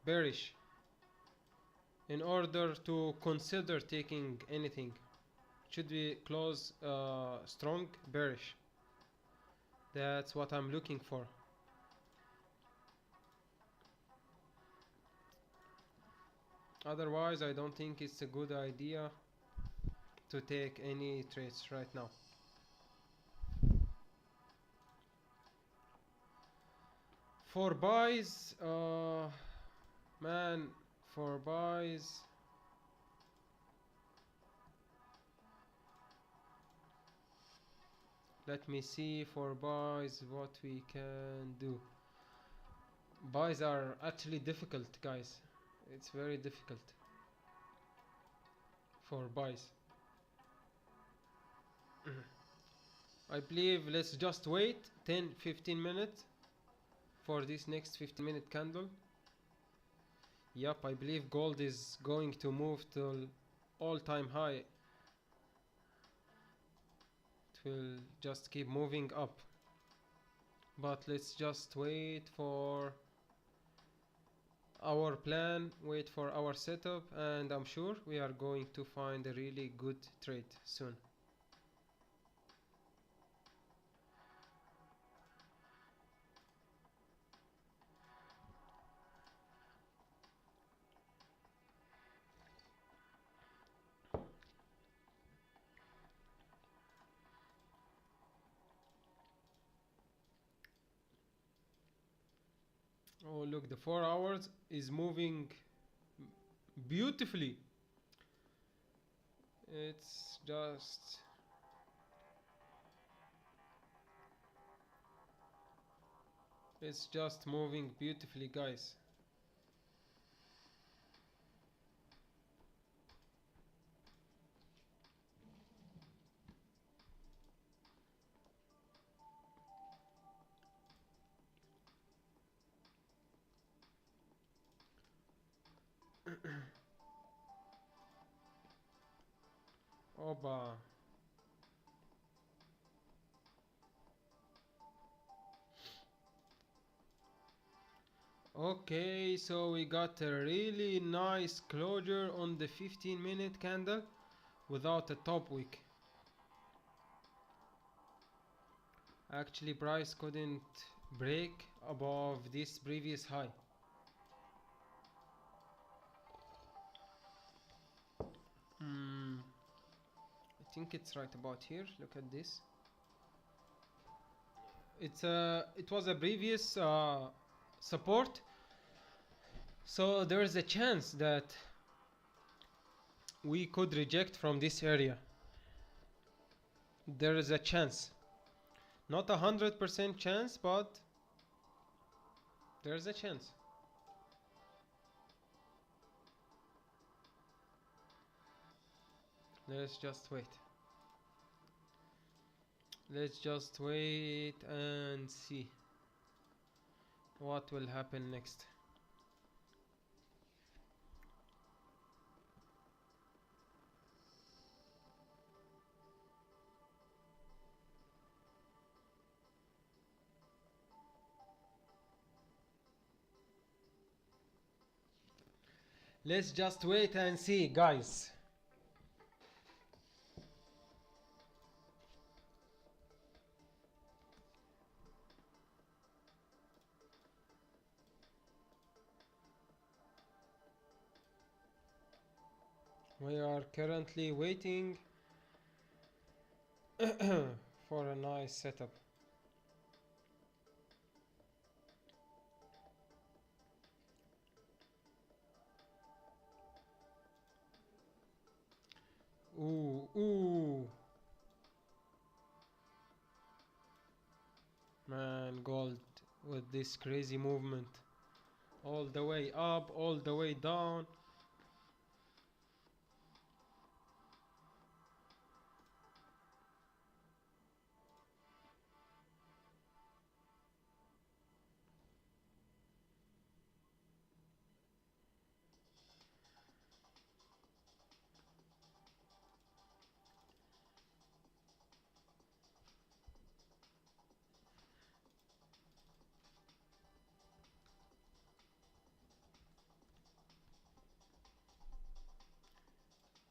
bearish in order to consider taking anything. Should we close strong bearish? That's what I'm looking for. Otherwise, I don't think it's a good idea to take any trades right now. For buys, man, for buys, let me see for buys what we can do. Buys are actually difficult, guys. It's very difficult for buys. I believe let's just wait 10-15 minutes for this next 15-minute candle. Yup, I believe gold is going to move to all-time high. It will just keep moving up. But let's just wait for our plan, wait for our setup, and I'm sure we are going to find a really good trade soon. Oh look, the 4 hours is moving beautifully. It's just moving beautifully, guys. Oba. Okay, so we got a really nice closure on the 15-minute candle without a top wick. Actually, price couldn't break above this previous high. I think it's right about here. Look at this. It was a previous support, so there is a chance that we could reject from this area. There is a chance, not 100% chance, but there's a chance. Let's just wait. Let's just wait and see what will happen next. Let's just wait and see, guys. We are currently waiting for a nice setup. Ooh, ooh. Man, gold with this crazy movement. All the way up, all the way down.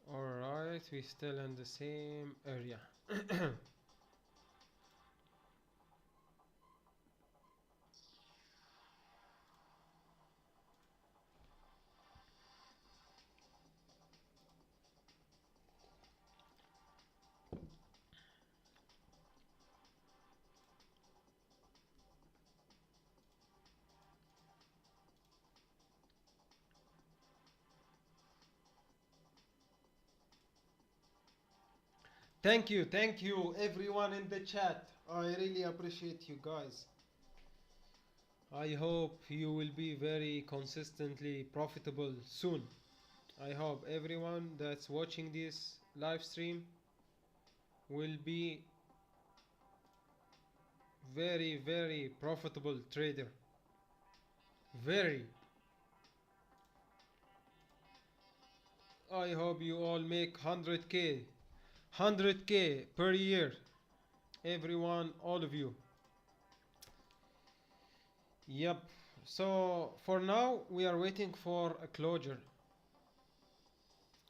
Alright, we still in the same area. Thank you everyone in the chat. I really appreciate you guys. I hope you will be very consistently profitable soon. I hope everyone that's watching this live stream will be very profitable trader. Very. I hope you all make 100k 100k per year. Everyone, all of you. Yep. So for now we are waiting for a closure.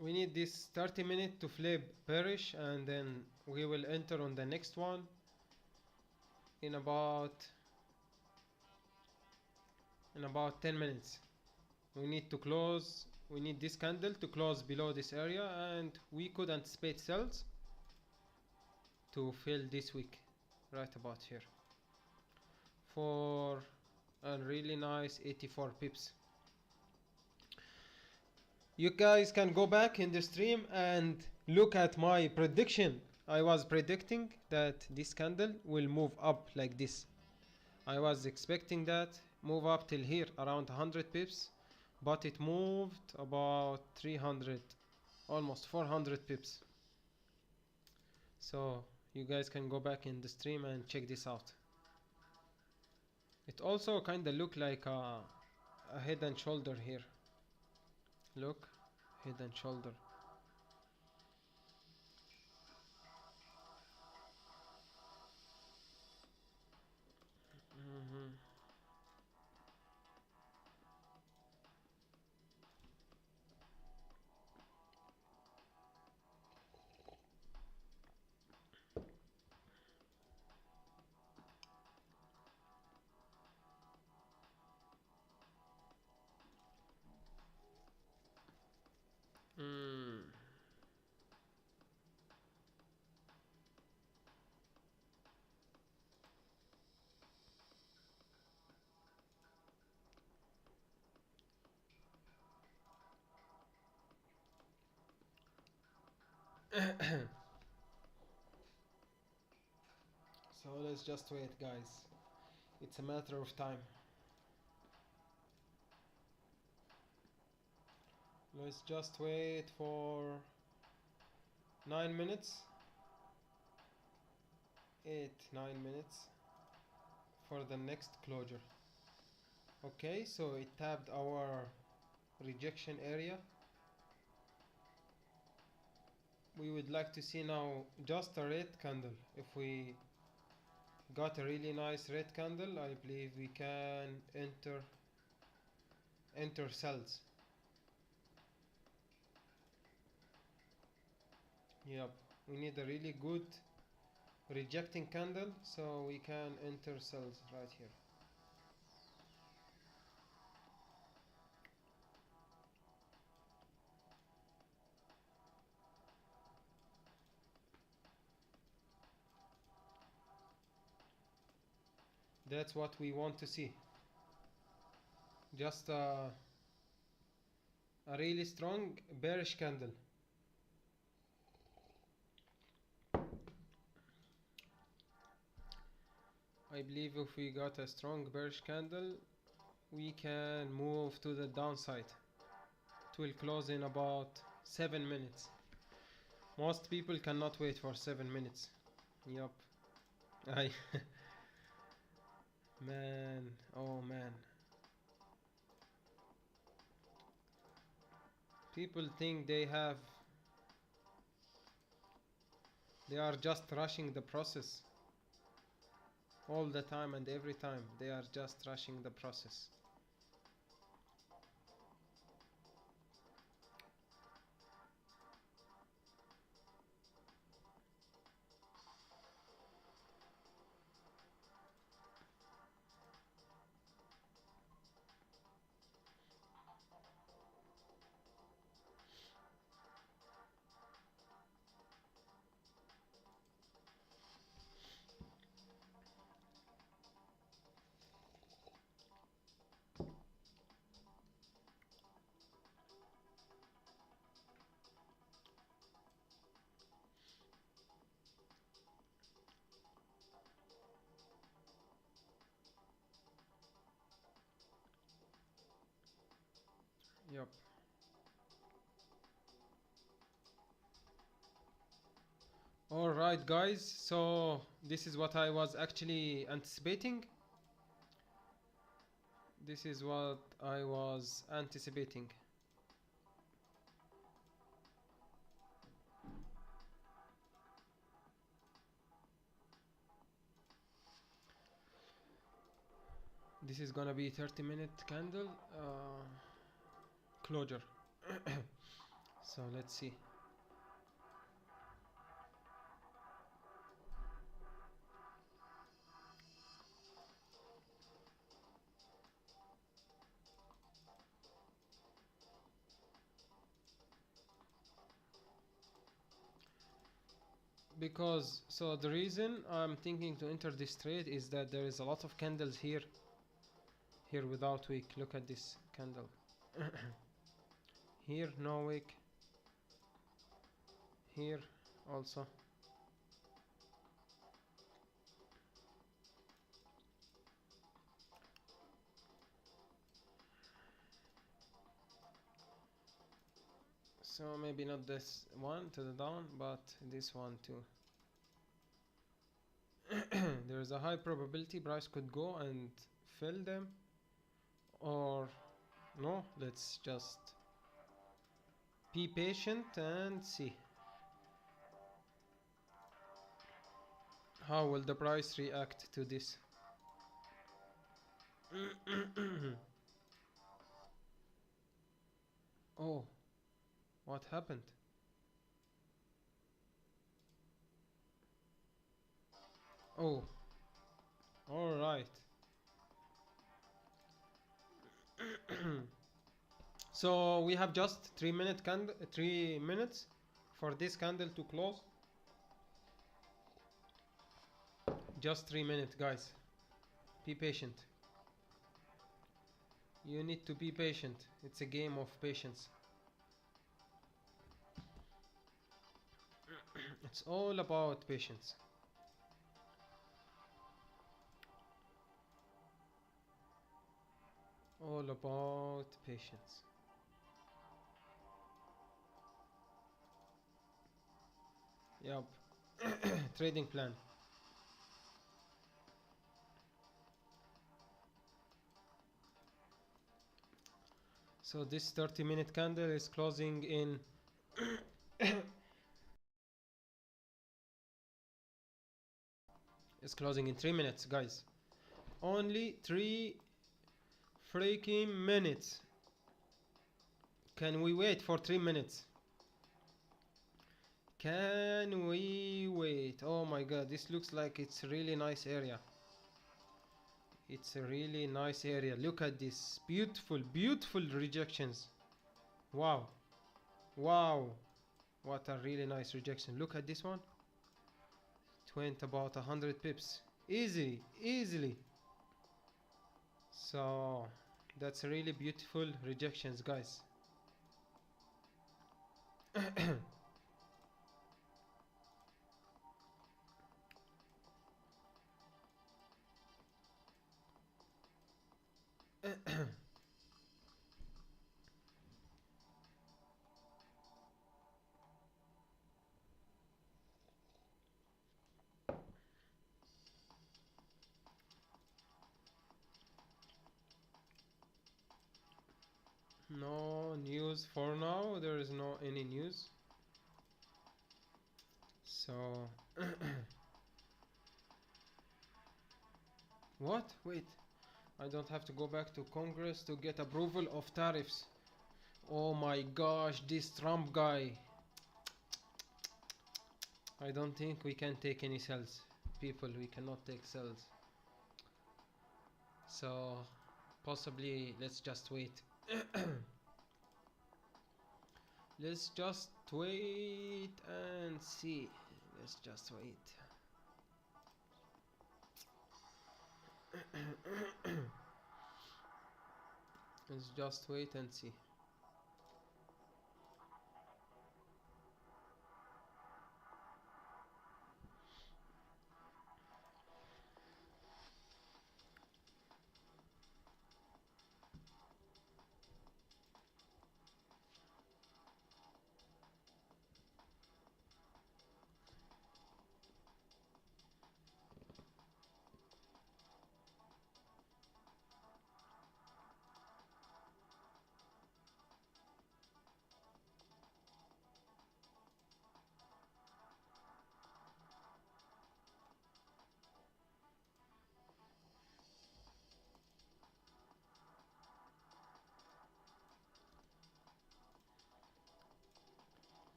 We need this 30 minute to flip perish, and then we will enter on the next one in about 10 minutes. We need to close, we need this candle to close below this area, and we could anticipate sells to fill this week right about here for a really nice 84 pips. You guys can go back in the stream and look at my prediction. I was predicting that this candle will move up like this. I was expecting that move up till here around 100 pips, but it moved about 300, almost 400 pips. So you guys can go back in the stream and check this out. It also kind of look like a head and shoulder here. Look, head and shoulder. Mhm. Mm. So let's just wait, guys. It's a matter of time. Let's just wait for 9 minutes. 9 minutes for the next closure. Okay, so it tapped our rejection area. We would like to see now just a red candle. If we got a really nice red candle, I believe we can enter sells. Yep, we need a really good rejecting candle so we can enter cells right here. That's what we want to see. Just a really strong bearish candle. I believe if we got a strong bearish candle, we can move to the downside. It will close in about 7 minutes. Most people cannot wait for 7 minutes. Yup. I man, oh man. People think they are just rushing the process all the time and every time. They are just rushing the process. Yep. Alright guys, so this is what I was actually anticipating. This is what I was anticipating. This is gonna be 30-minute candle closure. So let's see. Because so the reason I'm thinking to enter this trade is that there is a lot of candles here without wick. Look at this candle. Here no wick. Here also. So maybe not this one to the down, but this one too. There is a high probability price could go and fill them, or no. Let's just be patient and see how will the price react to this. Oh, what happened? Oh, all right. So we have just 3 minutes for this candle to close. Just 3 minutes, guys. Be patient. You need to be patient. It's a game of patience. It's all about patience. All about patience. Yup. Trading plan. So this 30-minute candle is closing in is closing in 3 minutes, guys. Only 3 freaking minutes. Can we wait for 3 minutes? Can we wait? Oh my god, this looks like it's a really nice area. It's a really nice area. Look at this. Beautiful, beautiful rejections. Wow. Wow. What a really nice rejection. Look at this one. It went about 100 pips. Easily, easily. So, that's really beautiful rejections, guys. No news for now. There is no any news. So, what? Wait. I don't have to go back to Congress to get approval of tariffs. Oh my gosh, this Trump guy. I don't think we can take any cells. People, we cannot take cells. So, possibly, let's just wait. Let's just wait and see. Let's just wait. Let's just wait and see.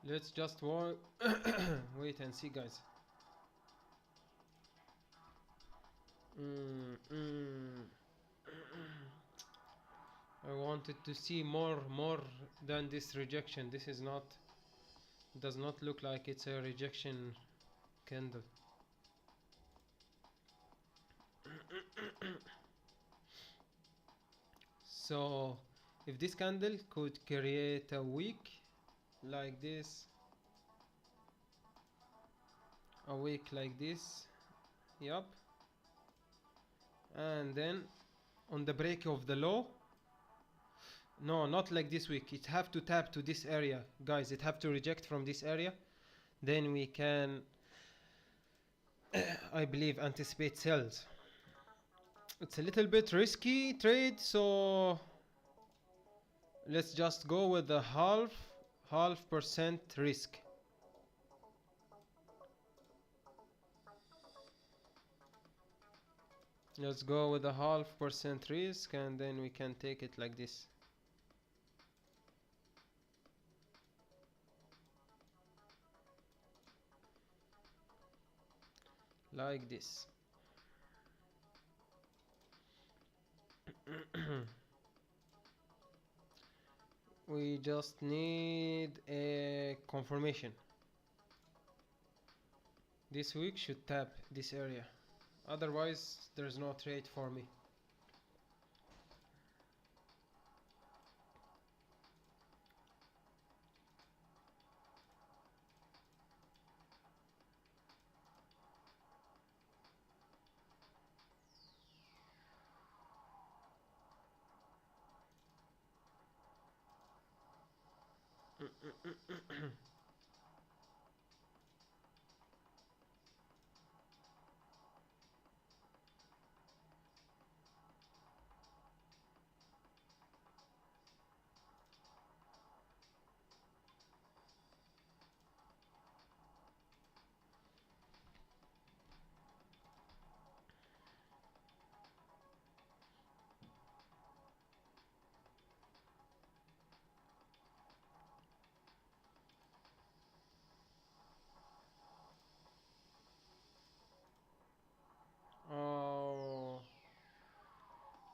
Let's just wait and see, guys. Mm, mm. I wanted to see more than this rejection. This is not, does not look like it's a rejection candle. So, if this candle could create a wick like this, a wick like this, yup, and then on the break of the low, no, not like this wick, it have to tap to this area, guys, it have to reject from this area, then we can I believe anticipate sells. It's a little bit risky trade, so let's just go with the half percent risk. Let's go with a 0.5% risk, and then we can take it like this. Like this. We just need a confirmation. This week should tap this area. Otherwise, there's no trade for me.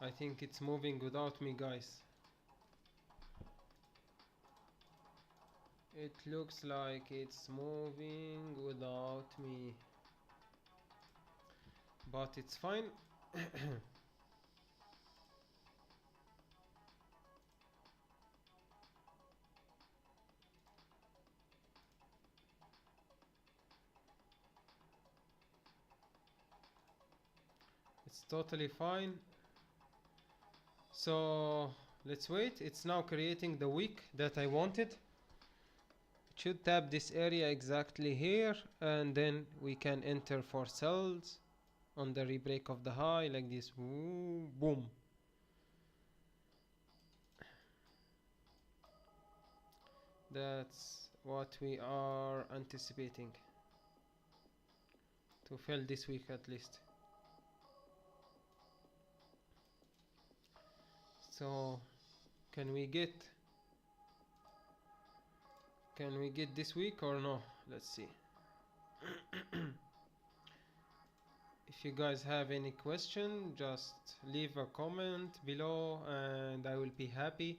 I think it's moving without me, guys. It looks like it's moving without me, but it's fine. It's totally fine. So let's wait. It's now creating the wick that I wanted. It should tap this area exactly here, and then we can enter for cells on the rebreak of the high like this. Ooh, boom. That's what we are anticipating to fill this week at least. So can we get this week or no? Let's see. If you guys have any question, just leave a comment below and I will be happy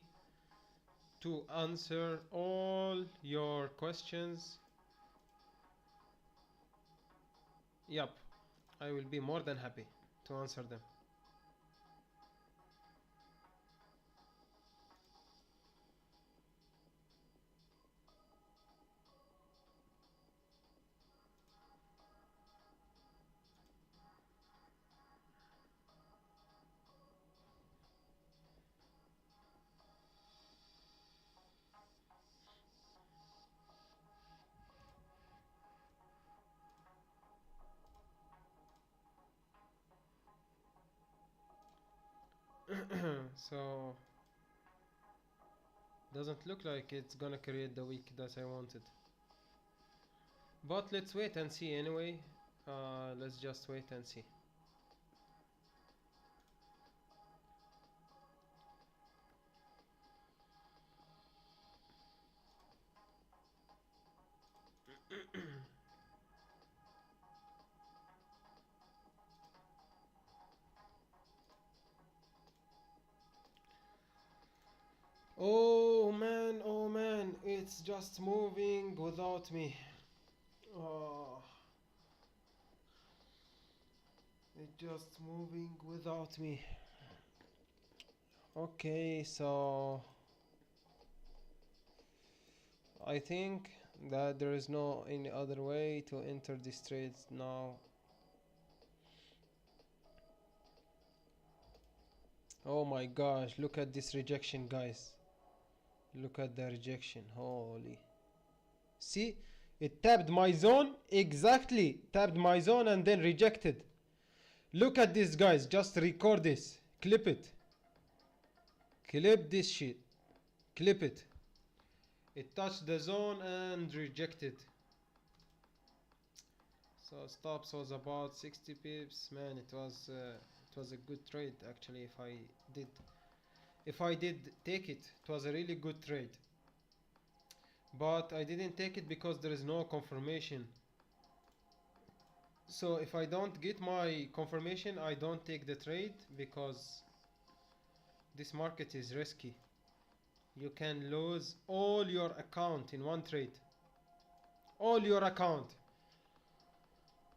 to answer all your questions. Yep, I will be more than happy to answer them. So doesn't look like it's gonna create the week that I wanted, but let's wait and see anyway. Let's just wait and see. Oh man, it's just moving without me. Oh, it's just moving without me. Okay, so I think that there is no any other way to enter these trades now. Oh my gosh, look at this rejection, guys. Look at the rejection. Holy. See? It tapped my zone. Exactly. Tapped my zone and then rejected. Look at this, guys. Just record this. Clip it. Clip this shit. Clip it. It touched the zone and rejected. So stops was about 60 pips. Man, it was a good trade actually. If I did take it, it was a really good trade. But I didn't take it because there is no confirmation. So if I don't get my confirmation, I don't take the trade because this market is risky. You can lose all your account in one trade. All your account.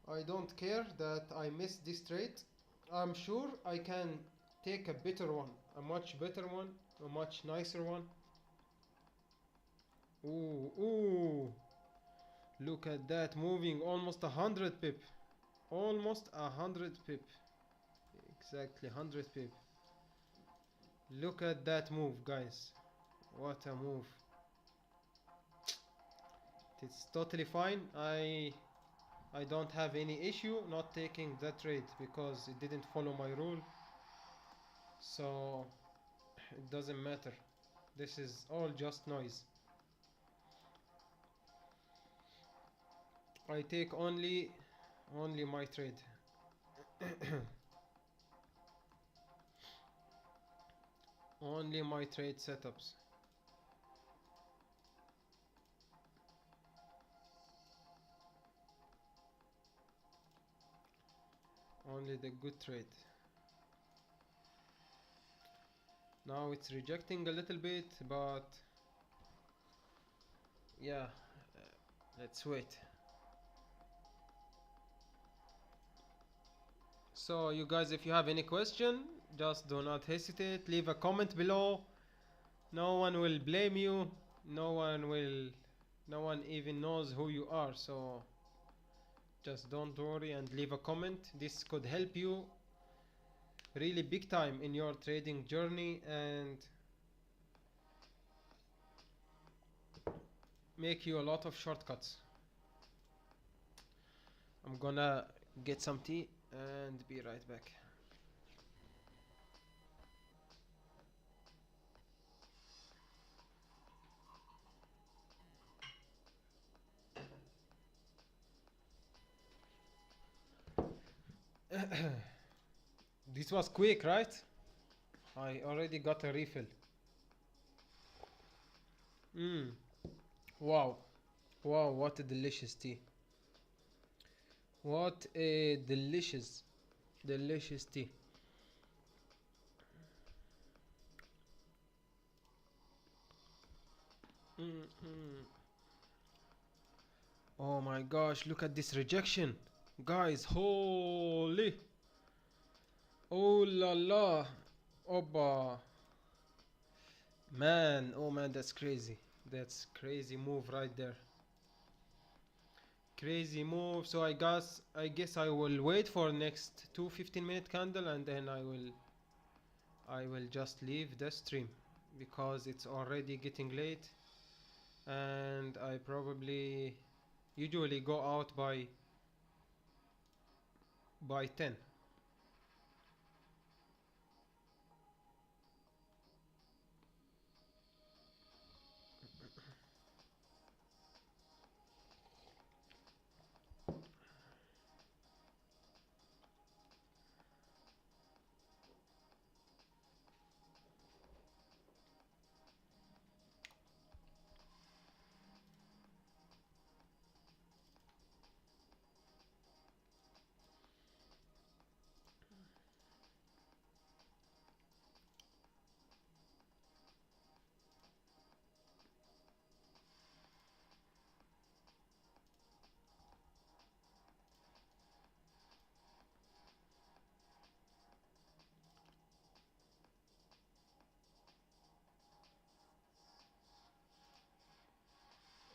I don't care that I missed this trade. I'm sure I can take a better one, a much better one, a much nicer one. Ooh. Look at that, moving almost 100 pip. Almost 100 pip. Exactly 100 pip. Look at that move, guys. What a move. It's totally fine. I don't have any issue not taking that trade because it didn't follow my rule. So it doesn't matter. This is all just noise. I take only my trade. Only my trade setups. Only the good trade. Now it's rejecting a little bit, but yeah, let's wait. So you guys, if you have any question, just do not hesitate, leave a comment below. No one will blame you. No one will, no one even knows who you are, so just don't worry and leave a comment. This could help you really big time in your trading journey and make you a lot of shortcuts. I'm gonna get some tea and be right back. This was quick, right? I already got a refill. Mmm. Wow. Wow, what a delicious tea. What a delicious, delicious tea. Mm-mm. Oh my gosh, look at this rejection. Guys, holy. Oh la la. Oba. Man, oh man, that's crazy. That's crazy move right there. Crazy move. So I guess I will wait for next two 15-minute candle and then I will just leave the stream because it's already getting late and I probably usually go out by 10.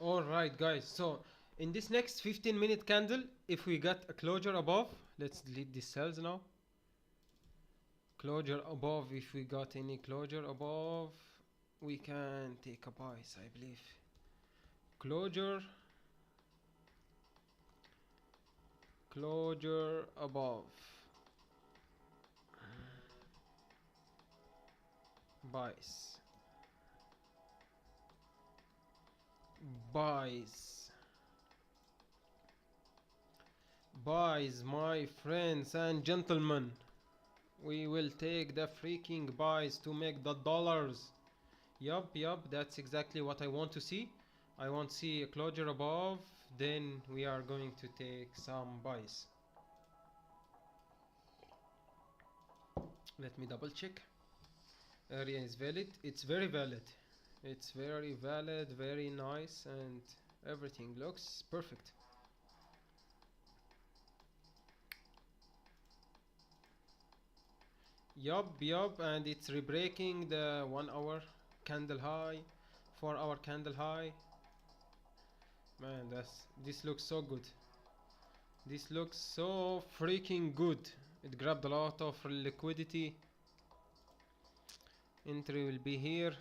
Alright guys, so in this next 15-minute candle, if we got a closure above, let's delete these cells now. Closure above, if we got any closure above, we can take a buys, I believe. Closure, closure above. Buys. Buys. Buys, my friends and gentlemen. We will take the freaking buys to make the dollars. Yup, that's exactly what I want to see. I want to see a closure above, then we are going to take some buys. Let me double check. Area is valid. It's very valid. It's very valid, very nice, and everything looks perfect. Yup, and it's rebreaking the 1 hour candle high, 4 hour candle high. Man, this looks so good. This looks so freaking good. It grabbed a lot of liquidity. Entry will be here.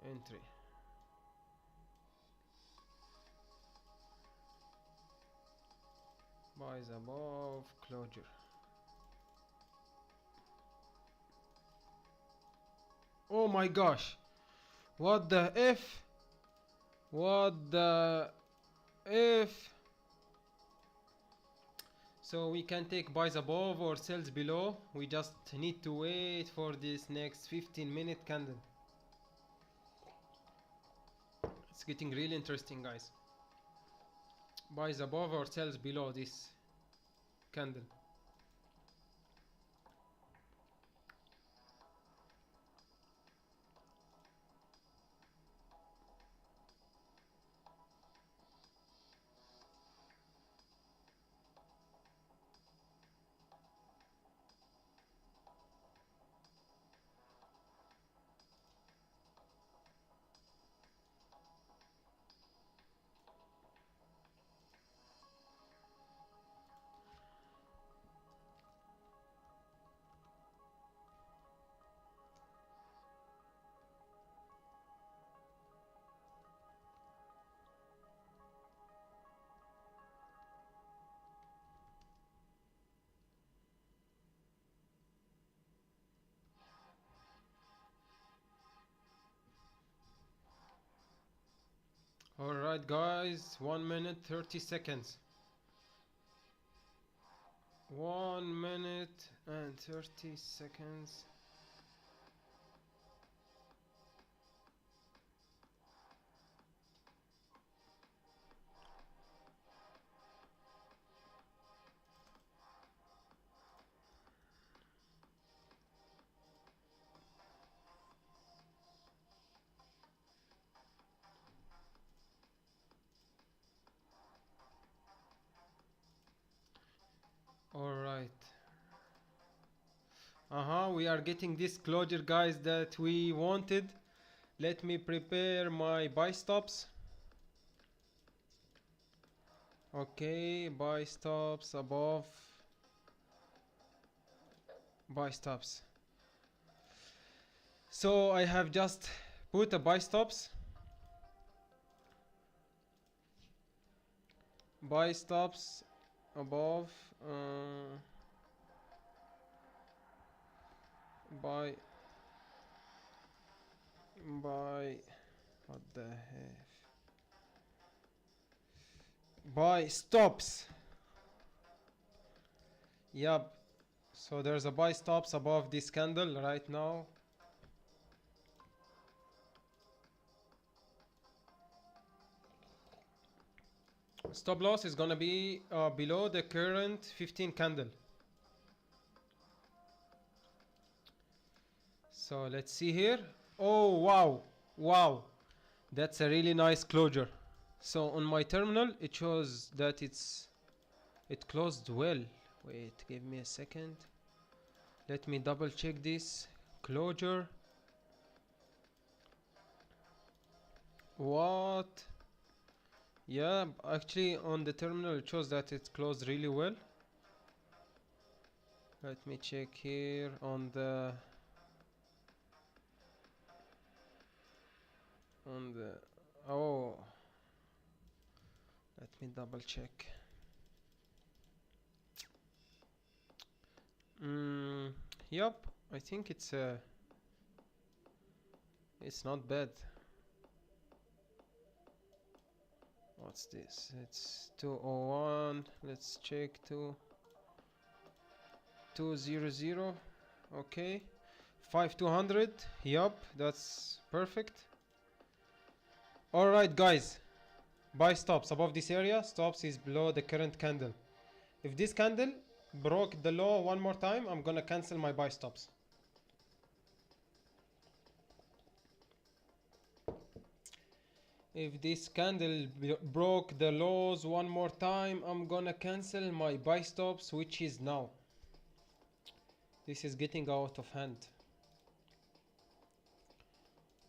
Entry. Buys above, closure. Oh my gosh. What the F? What the F? So we can take buys above or sells below. We just need to wait for this next 15-minute candle. It's getting really interesting, guys. Buys above or sells below this candle. Alright guys, 1 minute 30 seconds. 1 minute and 30 seconds. Alright. We are getting this closure, guys, that we wanted. Let me prepare my buy stops. Okay, buy stops above. Buy stops. So I have just put a buy stops. Buy stops above. Buy. What the heck? Buy stops. Yup. So there's a buy stops above this candle right now. Stop loss is gonna be below the current 15 candle. So let's see here. Oh wow, wow, that's a really nice closure. So on my terminal it shows that it closed well. Wait, give me a second. Let me double check this closure. What? Yeah, actually on the terminal it shows that it closed really well. Let me check here on the oh, let me double check. Yep, I think it's not bad. What's this? It's 201. Let's check 200. Okay, 5200. Yup, that's perfect. Alright guys, buy stops above this area. Stops is below the current candle. If this candle broke the low one more time, I'm gonna cancel my buy stops. If this candle broke the lows one more time, I'm gonna cancel my buy stops, which is now. This is getting out of hand.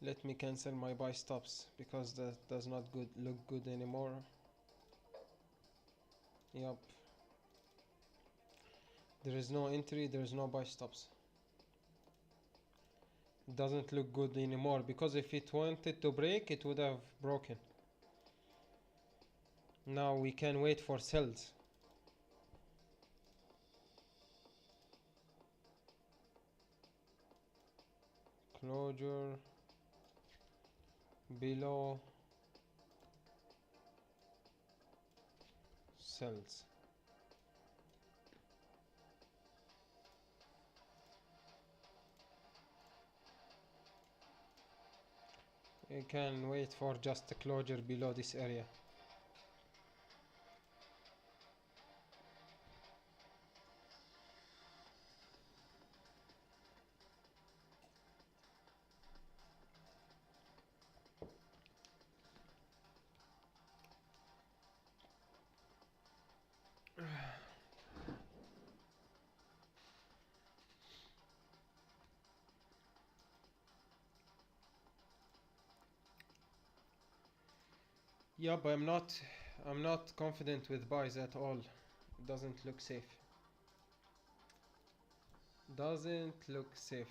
Let me cancel my buy stops because that does not look good anymore. Yup. There is no entry, there is no buy stops. It doesn't look good anymore because if it wanted to break, it would have broken. Now we can wait for sells. Closure below sells. You can wait for just a closure below this area. Yeah, but I'm not confident with buys at all. Doesn't look safe. Doesn't look safe.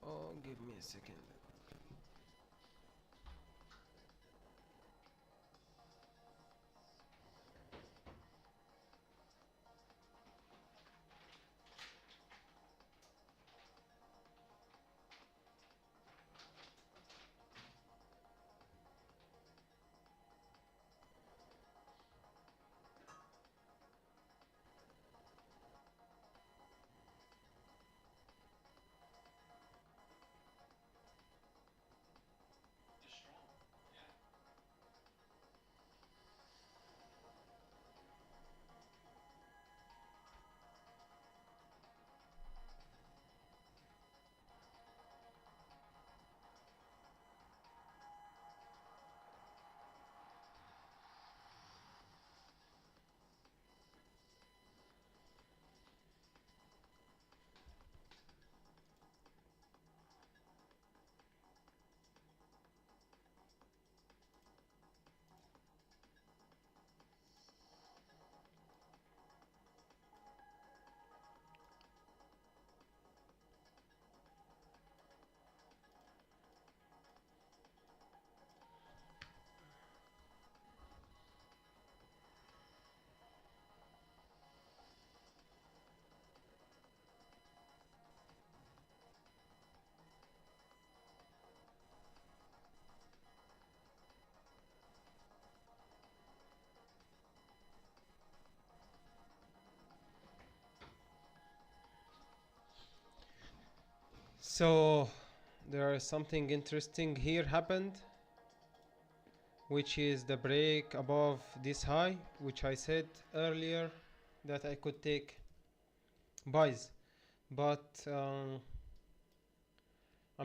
Oh, give me a second. So there is something interesting here happened, which is the break above this high, which I said earlier that I could take buys, but I'm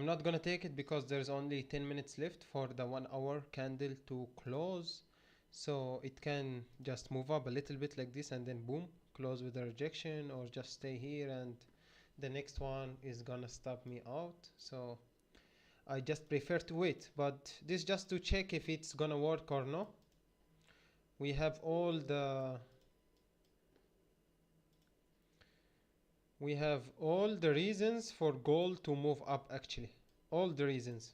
not gonna take it because there's only 10 minutes left for the 1 hour candle to close. So it can just move up a little bit like this and then boom, close with a rejection, or just stay here and the next one is gonna stop me out. So I just prefer to wait, but this just to check if it's gonna work or no. We have all the we have all the reasons for gold to move up actually. All the reasons.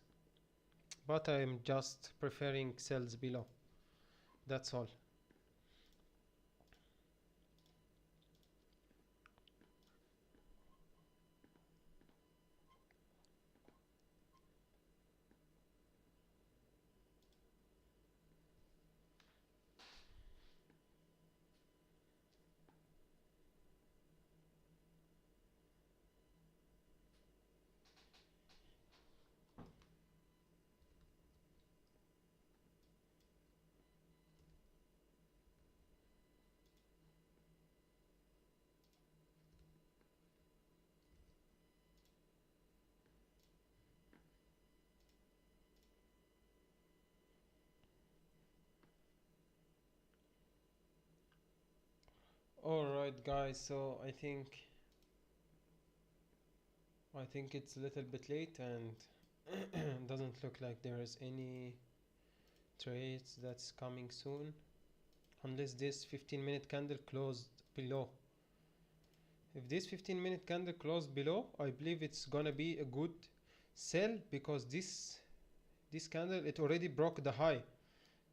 But I'm just preferring sells below. That's all. Alright guys, so I think it's a little bit late and Doesn't look like there is any trades that's coming soon, unless this 15-minute candle closed below. If this 15-minute candle closed below, I believe it's gonna be a good sell, because this candle, it already broke the high,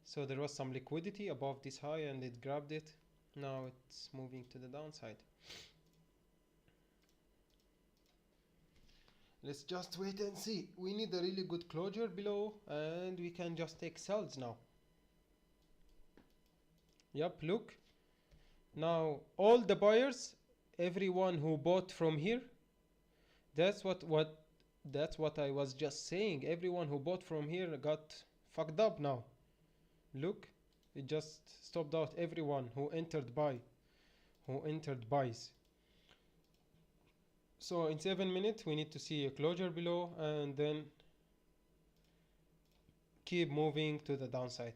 so there was some liquidity above this high and it grabbed it. Now it's moving to the downside. Let's just wait and see. We need a really good closure below and we can just take sells now. Yep, look. Now all the buyers, everyone who bought from here, that's what I was just saying. Everyone who bought from here got fucked up now. Look, it just stopped out everyone who entered buys. So in 7 minutes we need to see a closure below and then keep moving to the downside.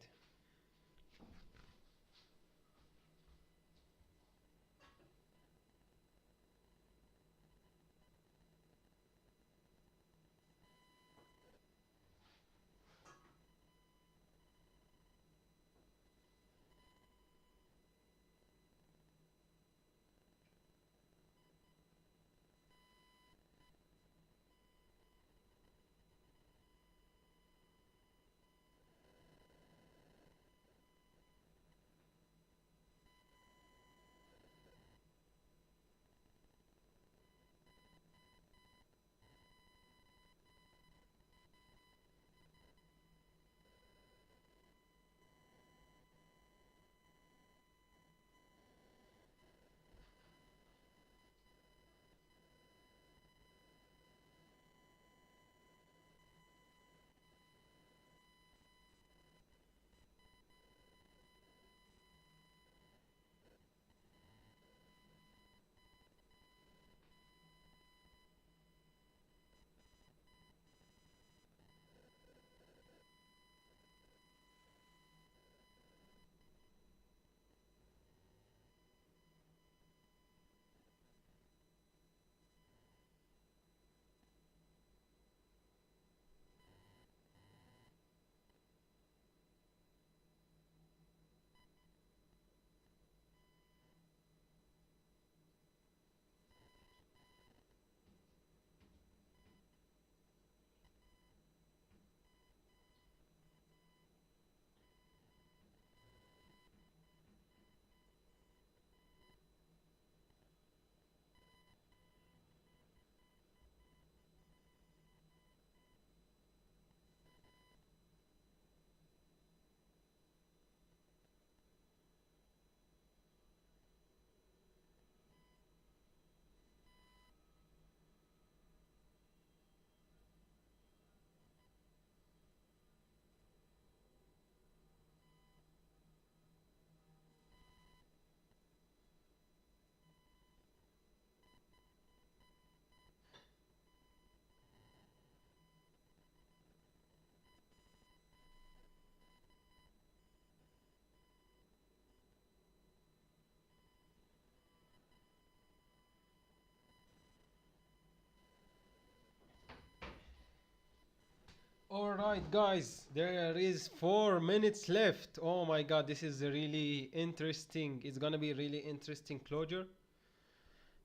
Alright guys, there is 4 minutes left. Oh my god, this is a really interesting. It's gonna be a really interesting closure.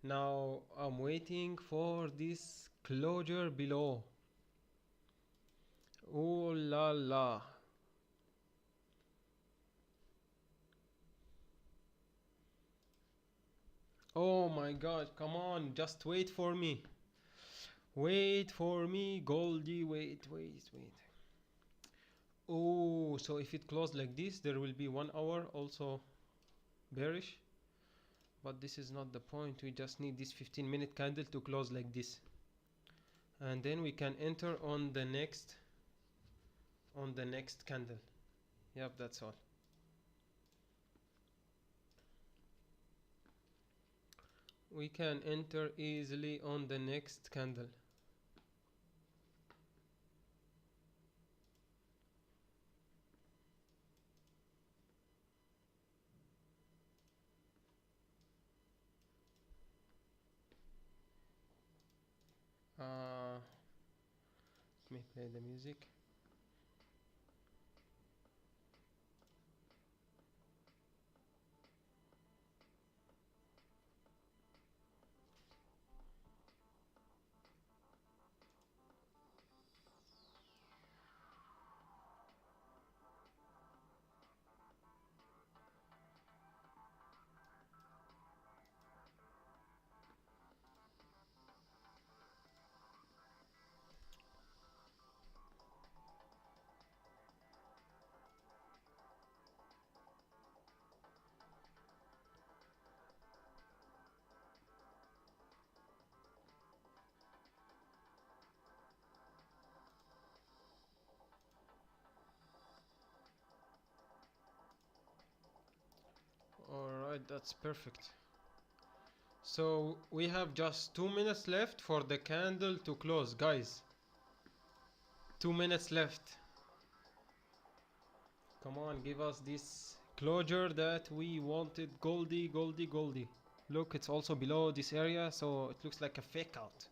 Now I'm waiting for this closure below. Oh la la. Oh my god, come on, just wait for me. Wait for me, Goldie. Wait. Oh, so if it closed like this, there will be 1 hour also bearish. But this is not the point. We just need this 15-minute candle to close like this. And then we can enter on the next candle. Yep, that's all. We can enter easily on the next candle. Uh, Let me play the music. Alright, that's perfect. So we have just 2 minutes left for the candle to close, guys. 2 minutes left. Come on, give us this closure that we wanted. Goldie, Goldie, Goldie. Look, it's also below this area, so it looks like a fake out.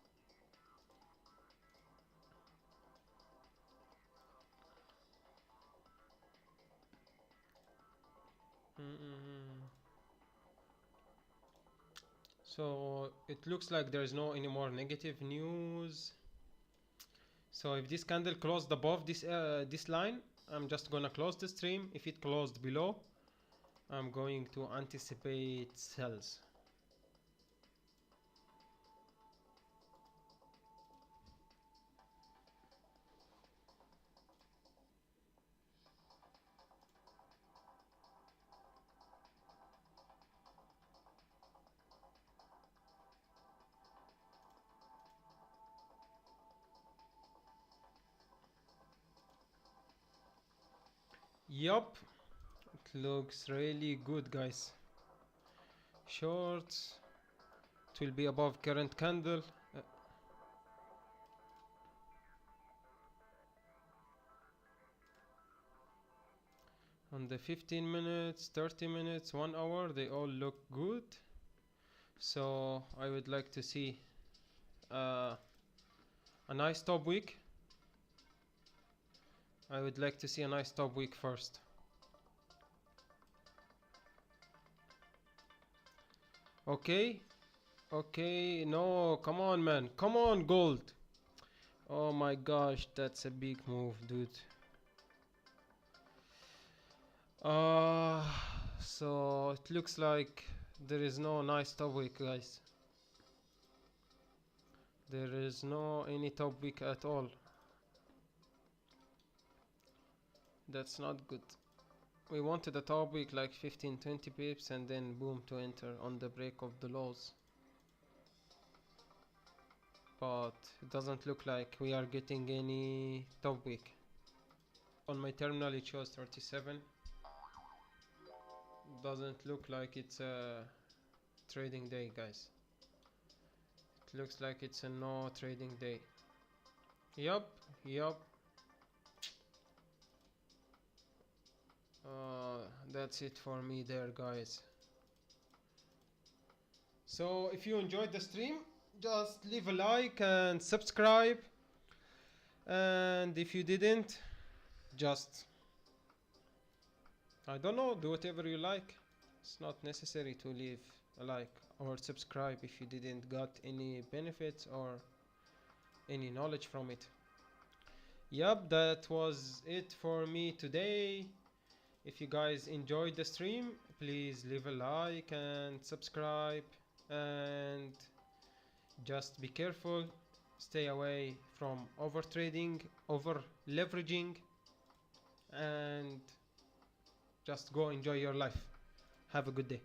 So it looks like there is no any more negative news. So if this candle closed above this line, I'm just gonna close the stream. If it closed below, I'm going to anticipate sells. Yup, it looks really good, guys. Shorts, it will be above current candle. On the 15 minutes, 30 minutes, 1 hour, they all look good. So I would like to see a nice top week. I would like to see a nice top week first. Okay. Okay, no, come on, man. Come on, gold. Oh my gosh, that's a big move, dude. Uh, so it looks like there is no nice top week, guys. There is no any top week at all. That's not good. We wanted a top week like 15-20 pips and then boom to enter on the break of the lows. But it doesn't look like we are getting any top week. On my terminal it shows 37. Doesn't look like it's a trading day, guys. It looks like it's a no trading day. Yup. That's it for me there, guys. So if you enjoyed the stream, just leave a like and subscribe. And if you didn't, just, I don't know, do whatever you like. It's not necessary to leave a like or subscribe if you didn't got any benefits or any knowledge from it. Yup, that was it for me today. If you guys enjoyed the stream, please leave a like and subscribe, and just be careful, stay away from over trading, over leveraging, and just go enjoy your life. Have a good day.